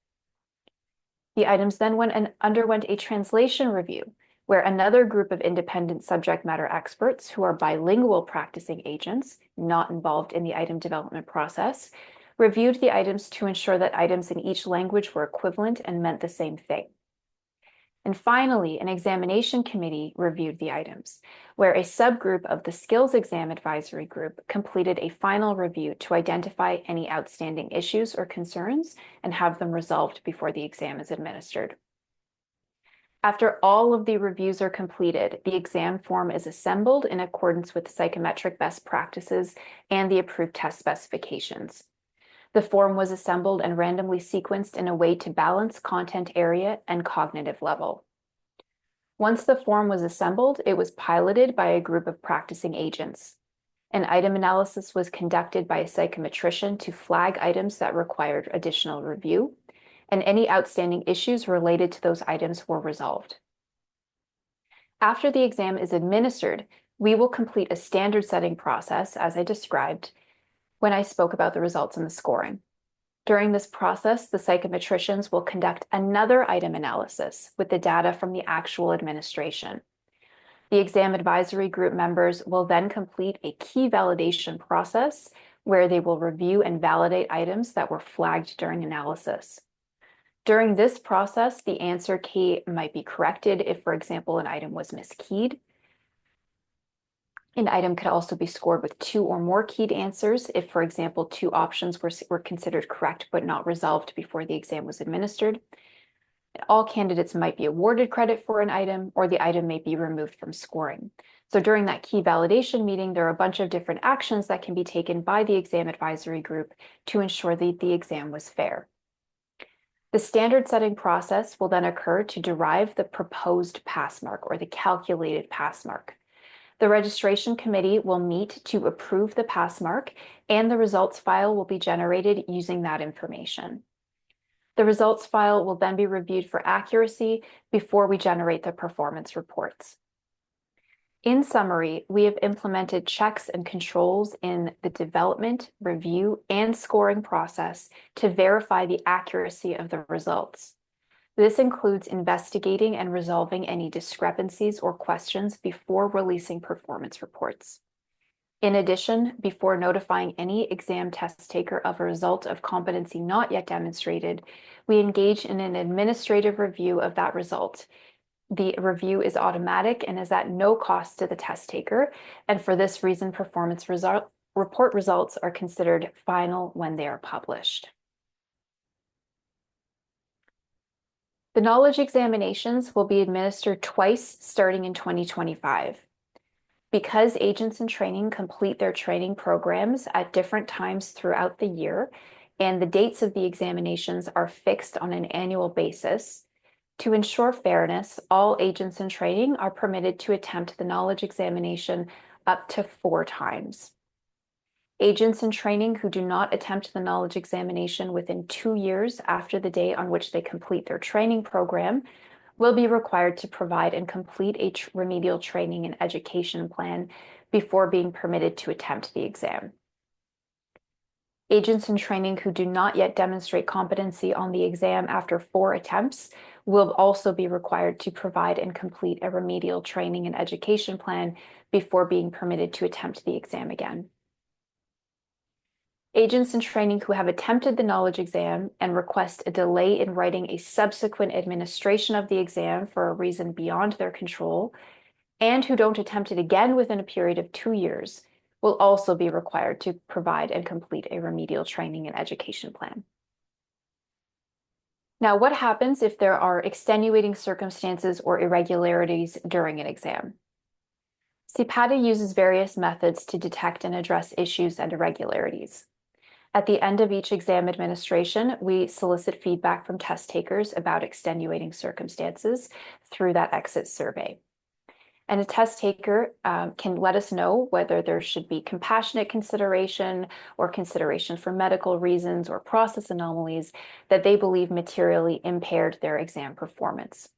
The items then underwent a translation review, where another group of independent subject matter experts who are bilingual practicing agents, not involved in the item development process, reviewed the items to ensure that items in each language were equivalent and meant the same thing. And finally, an examination committee reviewed the items, where a subgroup of the Skills Exam Advisory Group completed a final review to identify any outstanding issues or concerns and have them resolved before the exam is administered. After all of the reviews are completed, the exam form is assembled in accordance with psychometric best practices and the approved test specifications. The form was assembled and randomly sequenced in a way to balance content area and cognitive level. Once the form was assembled, it was piloted by a group of practicing agents. An item analysis was conducted by a psychometrician to flag items that required additional review, and any outstanding issues related to those items were resolved. After the exam is administered, we will complete a standard setting process, as I described when I spoke about the results and the scoring. During this process, the psychometricians will conduct another item analysis with the data from the actual administration. The exam advisory group members will then complete a key validation process where they will review and validate items that were flagged during analysis. During this process, the answer key might be corrected if, for example, an item was miskeyed. An item could also be scored with 2 or more keyed answers if, for example, 2 options were considered correct but not resolved before the exam was administered. All candidates might be awarded credit for an item, or the item may be removed from scoring. So during that key validation meeting, there are a bunch of different actions that can be taken by the exam advisory group to ensure that the exam was fair. The standard setting process will then occur to derive the proposed pass mark, or the calculated pass mark. The registration committee will meet to approve the pass mark, and the results file will be generated using that information. The results file will then be reviewed for accuracy before we generate the performance reports. In summary, we have implemented checks and controls in the development, review, and scoring process to verify the accuracy of the results. This includes investigating and resolving any discrepancies or questions before releasing performance reports. In addition, before notifying any exam test taker of a result of competency not yet demonstrated, we engage in an administrative review of that result. The review is automatic and is at no cost to the test taker, and for this reason, performance report results are considered final when they are published. The knowledge examinations will be administered twice starting in 2025. Because agents in training complete their training programs at different times throughout the year, and the dates of the examinations are fixed on an annual basis, to ensure fairness, all agents in training are permitted to attempt the knowledge examination up to 4 times. Agents in training who do not attempt the knowledge examination within 2 years after the day on which they complete their training program will be required to provide and complete a remedial training and education plan before being permitted to attempt the exam. Agents in training who do not yet demonstrate competency on the exam after 4 attempts will also be required to provide and complete a remedial training and education plan before being permitted to attempt the exam again. Agents in training who have attempted the knowledge exam and request a delay in writing a subsequent administration of the exam for a reason beyond their control, and who don't attempt it again within a period of 2 years, will also be required to provide and complete a remedial training and education plan. Now, what happens if there are extenuating circumstances or irregularities during an exam? CPATA uses various methods to detect and address issues and irregularities. At the end of each exam administration, we solicit feedback from test takers about extenuating circumstances through that exit survey. And a test taker can let us know whether there should be compassionate consideration or consideration for medical reasons or process anomalies that they believe materially impaired their exam performance.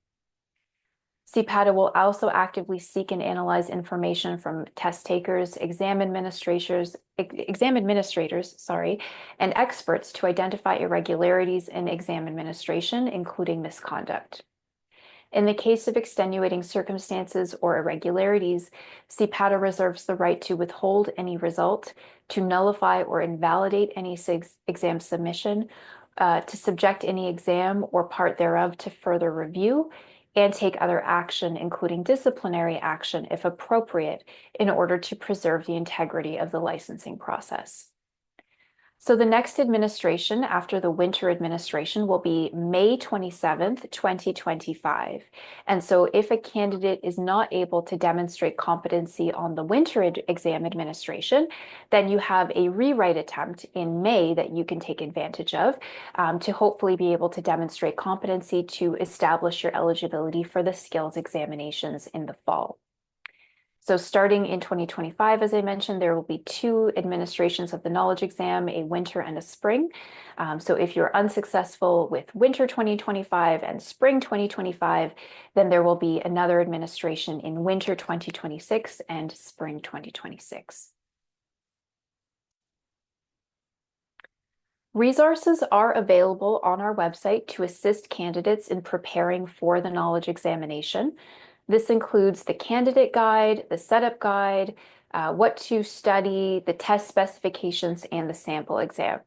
CPATA will also actively seek and analyze information from test takers, exam administrators, and experts to identify irregularities in exam administration, including misconduct. In the case of extenuating circumstances or irregularities, CPATA reserves the right to withhold any result, to nullify or invalidate any exam submission, to subject any exam or part thereof to further review, and take other action, including disciplinary action, if appropriate, in order to preserve the integrity of the licensing process. So the next administration after the winter administration will be May 27th, 2025. And so if a candidate is not able to demonstrate competency on the winter exam administration, then you have a rewrite attempt in May that you can take advantage of to hopefully be able to demonstrate competency to establish your eligibility for the skills examinations in the fall. So starting in 2025, as I mentioned, there will be 2 administrations of the knowledge exam, a winter and a spring. So if you're unsuccessful with winter 2025 and spring 2025, then there will be another administration in winter 2026 and spring 2026. Resources are available on our website to assist candidates in preparing for the knowledge examination. This includes the candidate guide, the setup guide, what to study, the test specifications, and the sample exam.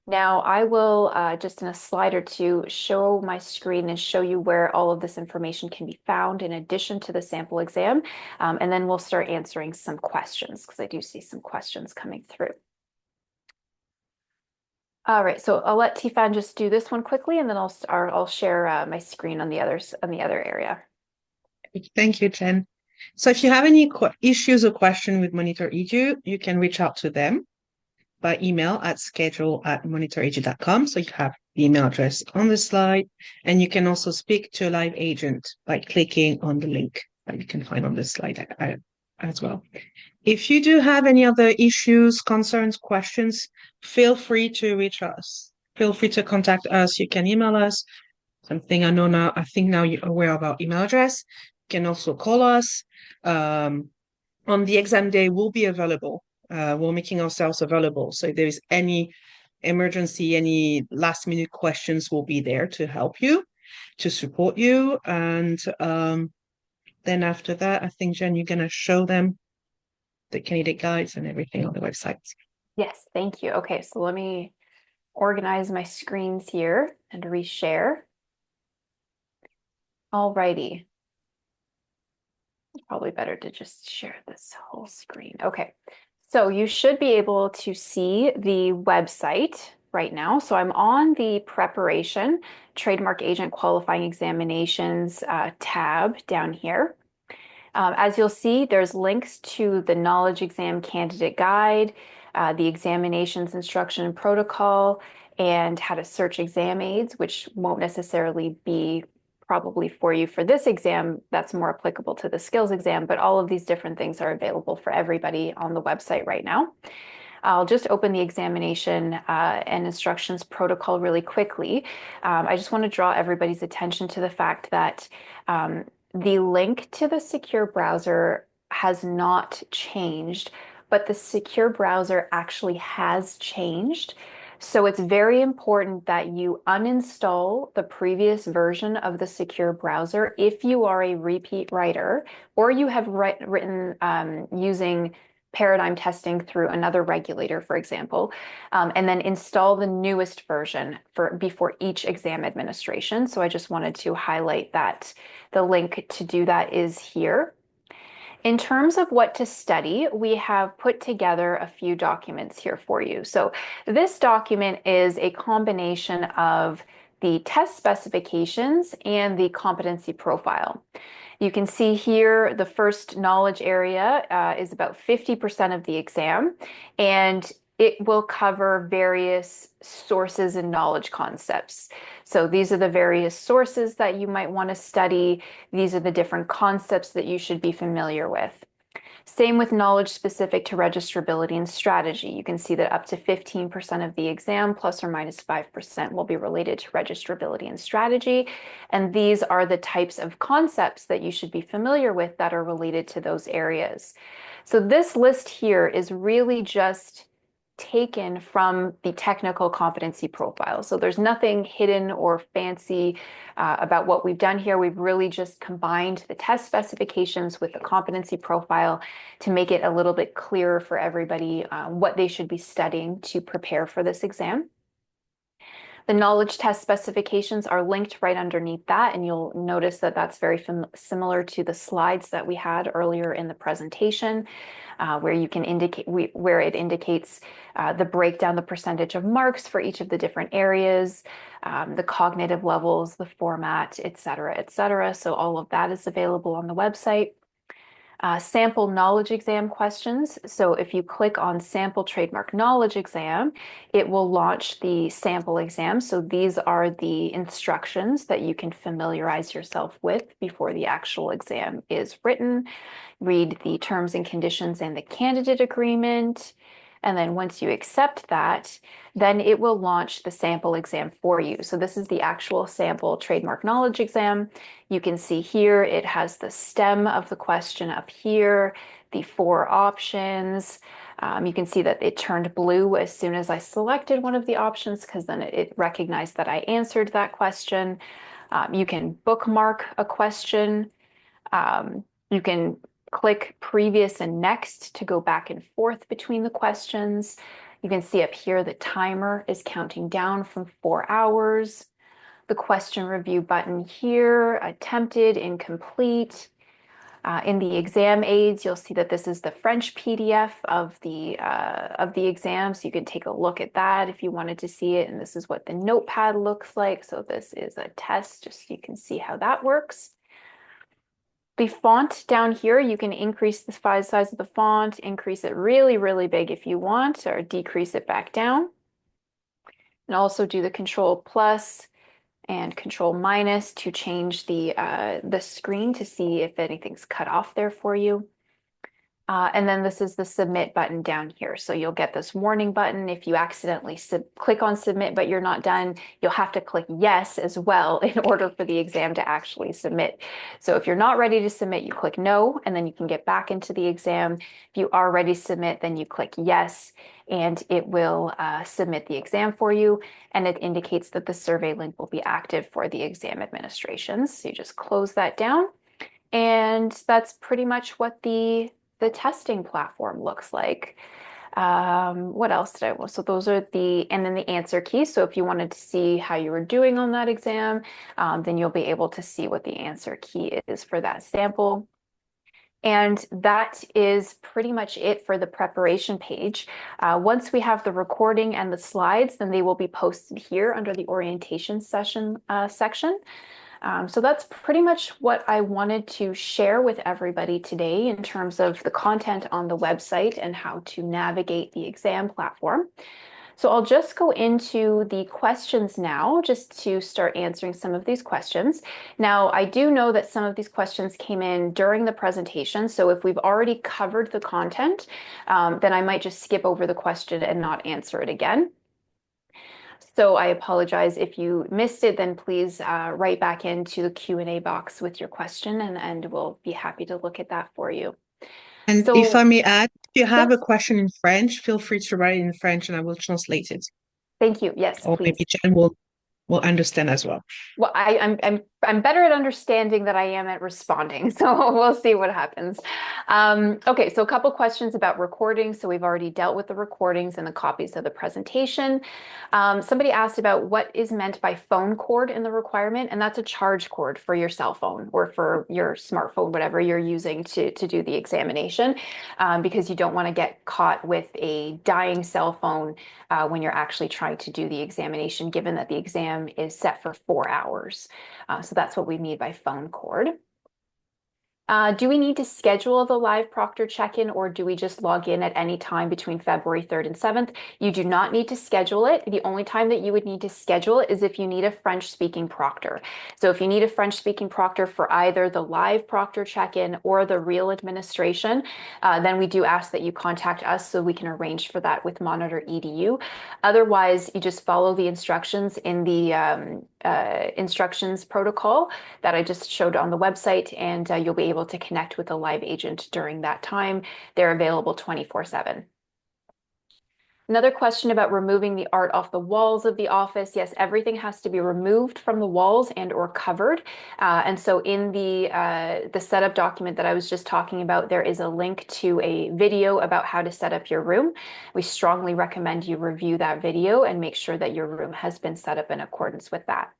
Now, I will, just in a slide or two, show my screen and show you where all of this information can be found in addition to the sample exam, and then we'll start answering some questions because I do see some questions coming through. All right, so I'll let Tifan just do this one quickly, and then I'll share my screen on the other area. Thank you, Jen. So if you have any issues or questions with Monitor Edu, you can reach out to them by email at schedule@monitoredu.com. So you have the email address on the slide, and you can also speak to a live agent by clicking on the link that you can find on the slide as well. If you do have any other issues, concerns, questions, feel free to reach us. Feel free to contact us. You can email us. Something I know now, I think now you're aware of our email address. You can also call us. On the exam day, we'll be available. We're making ourselves available. So if there is any emergency, any last minute questions, we'll be there to help you, to support you. And then after that, I think, Jen, you're going to show them the candidate guides and everything on the website. Yes, thank you. Okay, so let me organize my screens here and reshare. Alrighty. It's probably better to just share this whole screen. Okay, so you should be able to see the website right now. So I'm on the preparation trademark agent qualifying examinations tab down here. As you'll see, there's links to the knowledge exam candidate guide, the examinations instruction and protocol, and how to search exam aids, which won't necessarily be probably for you for this exam. That's more applicable to the skills exam, but all of these different things are available for everybody on the website right now. I'll just open the examination and instructions protocol really quickly. I just want to draw everybody's attention to the fact that the link to the secure browser has not changed, but the secure browser actually has changed. So it's very important that you uninstall the previous version of the secure browser if you are a repeat writer or you have written using paradigm testing through another regulator, for example, and then install the newest version before each exam administration. So I just wanted to highlight that the link to do that is here. In terms of what to study, we have put together a few documents here for you. So this document is a combination of the test specifications and the competency profile. You can see here the first knowledge area is about 50% of the exam, and it will cover various sources and knowledge concepts. So these are the various sources that you might want to study. These are the different concepts that you should be familiar with. Same with knowledge specific to registrability and strategy. You can see that up to 15% of the exam, plus or minus 5%, will be related to registrability and strategy. And these are the types of concepts that you should be familiar with that are related to those areas. So this list here is really just taken from the technical competency profile. So there's nothing hidden or fancy about what we've done here. We've really just combined the test specifications with the competency profile to make it a little bit clearer for everybody what they should be studying to prepare for this exam. The knowledge test specifications are linked right underneath that, and you'll notice that that's very similar to the slides that we had earlier in the presentation, where you can indicate where it indicates the breakdown, the percentage of marks for each of the different areas, the cognitive levels, the format, et cetera, et cetera. So all of that is available on the website. Sample knowledge exam questions. So if you click on sample trademark knowledge exam, it will launch the sample exam. So these are the instructions that you can familiarize yourself with before the actual exam is written. Read the terms and conditions and the candidate agreement. And then once you accept that, then it will launch the sample exam for you. So this is the actual sample trademark knowledge exam. You can see here it has the stem of the question up here, the 4 options. You can see that it turned blue as soon as I selected one of the options because then it recognized that I answered that question. You can bookmark a question. You can click previous and next to go back and forth between the questions. You can see up here the timer is counting down from 4 hours. The question review button here, attempted, incomplete. In the exam aids, you'll see that this is the French PDF of the exam, so you can take a look at that if you wanted to see it. And this is what the notepad looks like. So this is a test, just so you can see how that works. The font down here, you can increase the size of the font, increase it really, really big if you want, or decrease it back down. And also do the Control plus and Control minus to change the screen to see if anything's cut off there for you. And then this is the submit button down here. So you'll get this warning button. If you accidentally click on submit, but you're not done, you'll have to click yes as well in order for the exam to actually submit. So if you're not ready to submit, you click no, and then you can get back into the exam. If you are ready to submit, then you click yes, and it will submit the exam for you. And it indicates that the survey link will be active for the exam administrations. So you just close that down. And that's pretty much what the testing platform looks like. What else did I want? So those are and then the answer key. So if you wanted to see how you were doing on that exam, then you'll be able to see what the answer key is for that sample. And that is pretty much it for the preparation page. Once we have the recording and the slides, then they will be posted here under the orientation session section. So that's pretty much what I wanted to share with everybody today in terms of the content on the website and how to navigate the exam platform. So I'll just go into the questions now, just to start answering some of these questions. Now, I do know that some of these questions came in during the presentation, so if we've already covered the content, then I might just skip over the question and not answer it again. So I apologize if you missed it, then please write back into the Q&A box with your question, and we'll be happy to look at that for you. And if I So may add, if you have a yes, question in French, feel free to write it in French and I will translate it. thank you. Yes, Or please. maybe Jen will understand as well. Well, I'm better at understanding than I am at responding, so we'll see what happens. Okay, so a couple questions about recordings. So we've already dealt with the recordings and the copies of the presentation. Somebody asked about what is meant by phone cord in the requirement, and that's a charge cord for your cell phone or for your smartphone, whatever you're using to do the examination, because you don't want to get caught with a dying cell phone when you're actually trying to do the examination, given that the exam is set for 4 hours. So that's what we mean by phone cord. Do we need to schedule the live proctor check-in, or do we just log in at any time between February 3rd and 7th? You do not need to schedule it. The only time that you would need to schedule it is if you need a French-speaking proctor. So if you need a French-speaking proctor for either the live proctor check-in or the real administration, then we do ask that you contact us so we can arrange for that with Monitor EDU. Otherwise, you just follow the instructions in the instructions protocol that I just showed on the website, and you'll be able to connect with a live agent during that time. They're available 24/7. Another question about removing the art off the walls of the office. Yes, everything has to be removed from the walls and or covered. And so in the setup document that I was just talking about, there is a link to a video about how to set up your room. We strongly recommend you review that video and make sure that your room has been set up in accordance with that.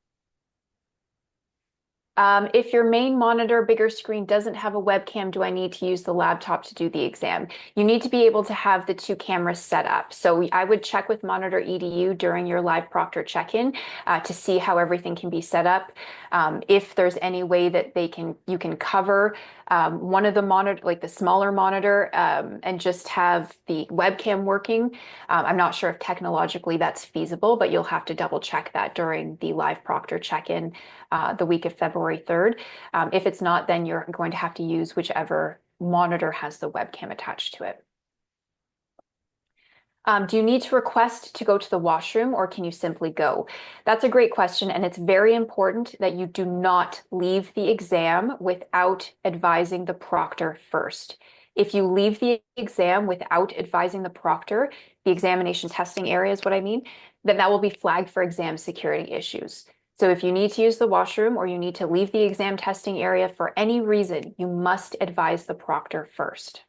If your main monitor, bigger screen doesn't have a webcam, do I need to use the laptop to do the exam? You need to be able to have the 2 cameras set up. So I would check with Monitor EDU during your live proctor check-in to see how everything can be set up. If there's any way that you can cover one of the monitor, like the smaller monitor, and just have the webcam working. I'm not sure if technologically that's feasible, but you'll have to double check that during the live proctor check-in the week of February 3rd. If it's not, then you're going to have to use whichever monitor has the webcam attached to it. Do you need to request to go to the washroom, or can you simply go? That's a great question, and it's very important that you do not leave the exam without advising the proctor first. If you leave the exam without advising the proctor, the examination testing area is what I mean, then that will be flagged for exam security issues. So if you need to use the washroom or you need to leave the exam testing area for any reason, you must advise the proctor first.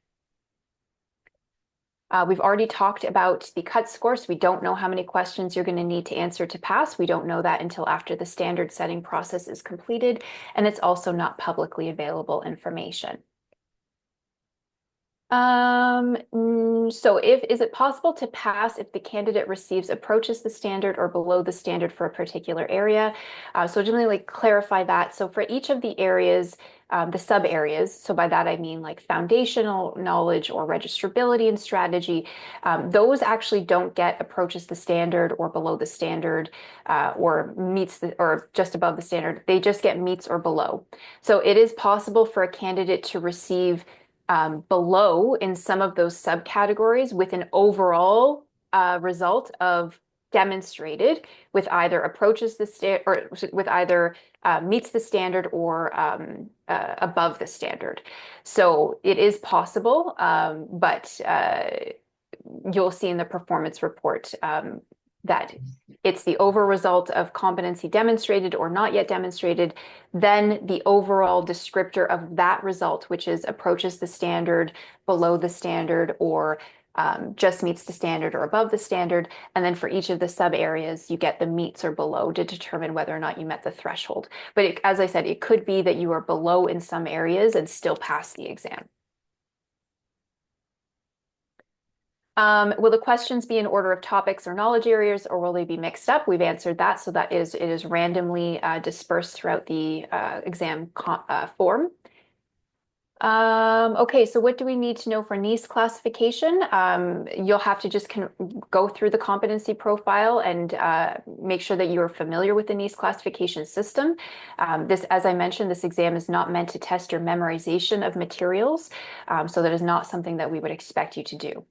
We've already talked about the cut score, so we don't know how many questions you're going to need to answer to pass. We don't know that until after the standard setting process is completed, and it's also not publicly available information. So is it possible to pass if the candidate receives approaches the standard or below the standard for a particular area? So generally clarify that. So for each of the areas, the sub areas, so by that I mean like foundational knowledge or registrability and strategy, those actually don't get approaches the standard or below the standard or or just above the standard. They just get meets or below. So it is possible for a candidate to receive below in some of those subcategories with an overall result of demonstrated with either approaches the standard or with either meets the standard or above the standard. So it is possible, but you'll see in the performance report that it's the over result of competency demonstrated or not yet demonstrated, then the overall descriptor of that result, which is approaches the standard, below the standard, or just meets the standard or above the standard. And then for each of the sub areas, you get the meets or below to determine whether or not you met the threshold. But as I said, it could be that you are below in some areas and still pass the exam. Will the questions be in order of topics or knowledge areas, or will they be mixed up? We've answered that, so that it is randomly dispersed throughout the exam form. Okay, so what do we need to know for NEIS classification? You'll have to just go through the competency profile and make sure that you are familiar with the NEIS classification system. As I mentioned, this exam is not meant to test your memorization of materials, so that is not something that we would expect you to do.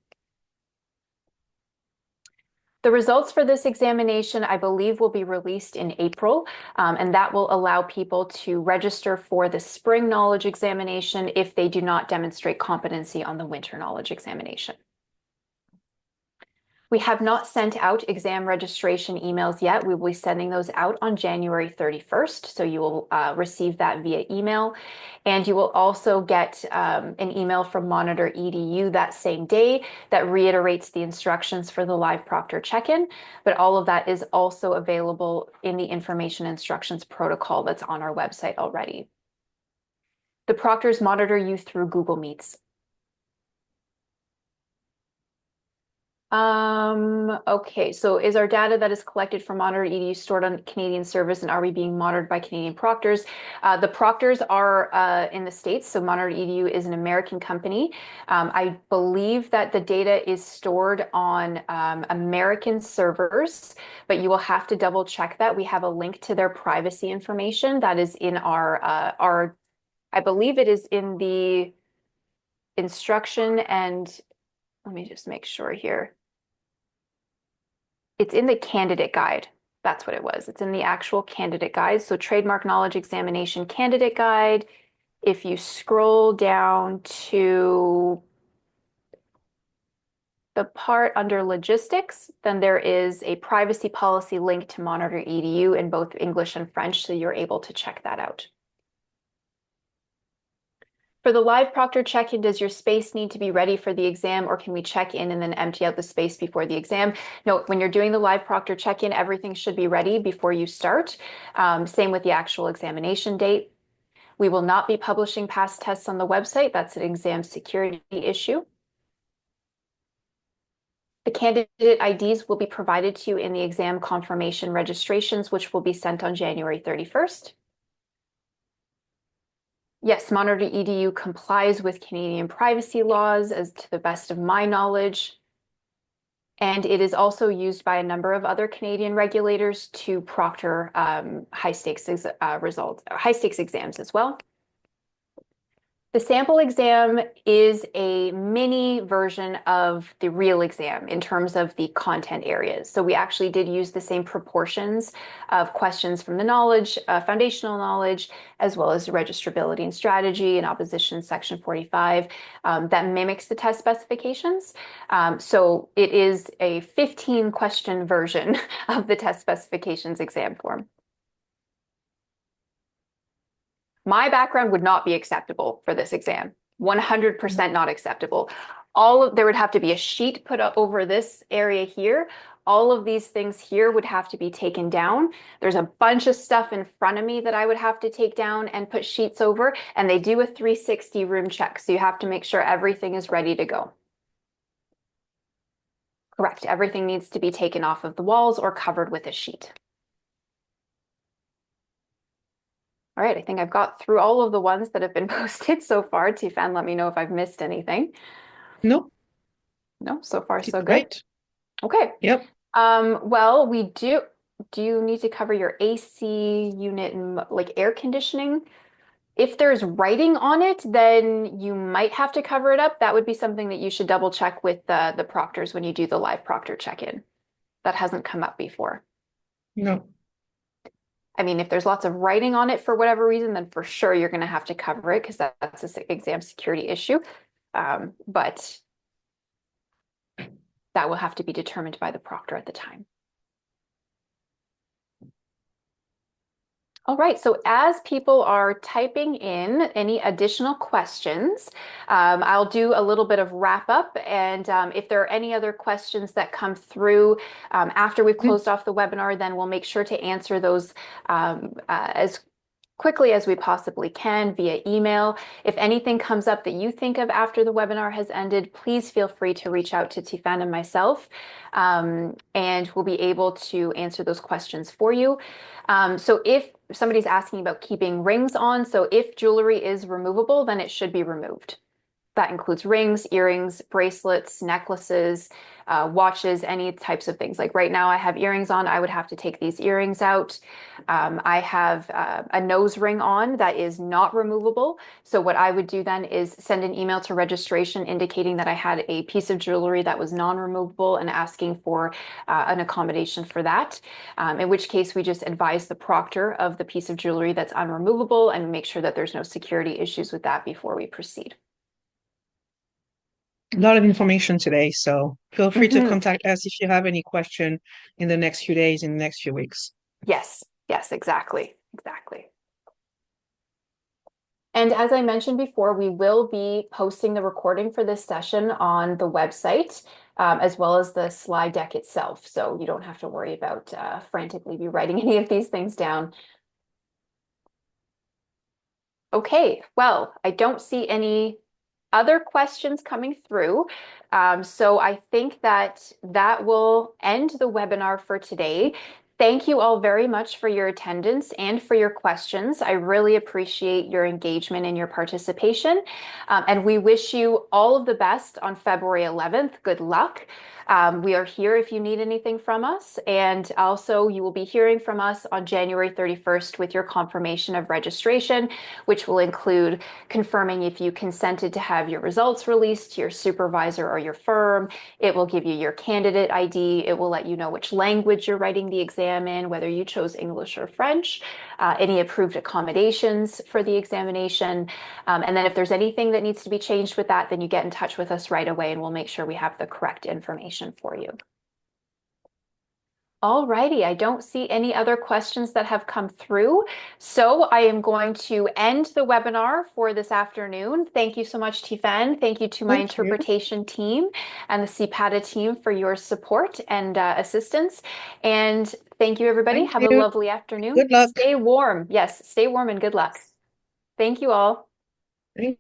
The results for this examination, I believe, will be released in April, and that will allow people to register for the spring knowledge examination if they do not demonstrate competency on the winter knowledge examination. We have not sent out exam registration emails yet. We will be sending those out on January 31st, so you will receive that via email. And you will also get an email from Monitor EDU that same day that reiterates the instructions for the live proctor check-in, but all of that is also available in the information instructions protocol that's on our website already. The proctors monitor you through Google Meets. Okay, so is our data that is collected from Monitor EDU stored on Canadian servers, and are we being monitored by Canadian proctors? The proctors are in the States, so Monitor EDU is an American company. I believe that the data is stored on American servers, but you will have to double check that. We have a link to their privacy information that is in I believe it is in the instruction, and let me just make sure here. It's in the candidate guide. That's what it was. It's in the actual candidate guide. So trademark knowledge examination candidate guide. If you scroll down to the part under logistics, then there is a privacy policy link to Monitor EDU in both English and French, so you're able to check that out. For the live proctor check-in, does your space need to be ready for the exam, or can we check in and then empty out the space before the exam? No, when you're doing the live proctor check-in, everything should be ready before you start. Same with the actual examination date. We will not be publishing past tests on the website. That's an exam security issue. The candidate IDs will be provided to you in the exam confirmation registrations, which will be sent on January 31st. Yes, Monitor EDU complies with Canadian privacy laws, as to the best of my knowledge. And it is also used by a number of other Canadian regulators to proctor high stakes exams as well. The sample exam is a mini version of the real exam in terms of the content areas. So we actually did use the same proportions of questions from the knowledge, foundational knowledge, as well as registrability and strategy and opposition section 45 that mimics the test specifications. So it is a 15 question version of the test specifications exam form. My background would not be acceptable for this exam. 100% not acceptable. There would have to be a sheet put up over this area here. All of these things here would have to be taken down. There's a bunch of stuff in front of me that I would have to take down and put sheets over, and they do a 360 room check. So you have to make sure everything is ready to go. Correct. Everything needs to be taken off of the walls or covered with a sheet. All right, I think I've got through all of the ones that have been posted so far. Tifan, let me know if I've missed anything. No. No, so far so good. Right. Okay. Yep. Well, do you need to cover your AC unit and like air conditioning? If there's writing on it, then you might have to cover it up. That would be something that you should double check with the proctors when you do the live proctor check-in. That hasn't come up before. No. I mean, if there's lots of writing on it for whatever reason, then for sure you're going to have to cover it because that's an exam security issue. But that will have to be determined by the proctor at the time. All right, so as people are typing in any additional questions, I'll do a little bit of wrap up. And if there are any other questions that come through after we've closed off the webinar, then we'll make sure to answer those as quickly as we possibly can via email. If anything comes up that you think of after the webinar has ended, please feel free to reach out to Tifan and myself, and we'll be able to answer those questions for you. So if somebody's asking about keeping rings on, so if jewelry is removable, then it should be removed. That includes rings, earrings, bracelets, necklaces, watches, any types of things. Like right now, I have earrings on. I would have to take these earrings out. I have a nose ring on that is not removable. So what I would do then is send an email to registration indicating that I had a piece of jewelry that was non-removable and asking for an accommodation for that. In which case, we just advise the proctor of the piece of jewelry that's unremovable and make sure that there's no security issues with that before we proceed. A lot of information today, so feel free to Mhm. contact us if you have any question in the next few days, in the next few weeks. Yes, yes, exactly, exactly. And as I mentioned before, we will be posting the recording for this session on the website, as well as the slide deck itself. So you don't have to worry about frantically be writing any of these things down. Okay, well, I don't see any other questions coming through. So I think that that will end the webinar for today. Thank you all very much for your attendance and for your questions. I really appreciate your engagement and your participation. And we wish you all of the best on February 11th. Good luck. We are here if you need anything from us. And also, you will be hearing from us on January 31st with your confirmation of registration, which will include confirming if you consented to have your results released to your supervisor or your firm. It will give you your candidate ID. It will let you know which language you're writing the exam in, whether you chose English or French, any approved accommodations for the examination. And then if there's anything that needs to be changed with that, then you get in touch with us right away and we'll make sure we have the correct information for you. All righty, I don't see any other questions that have come through. So I am going to end the webinar for this afternoon. Thank you so much, Tifan. Thank you to my Thank you. interpretation team and the CPATA team for your support and assistance. And thank you, everybody. Thank Have a you. lovely afternoon. Good luck. Stay warm. Yes, stay warm and good luck. Thank you all. Thank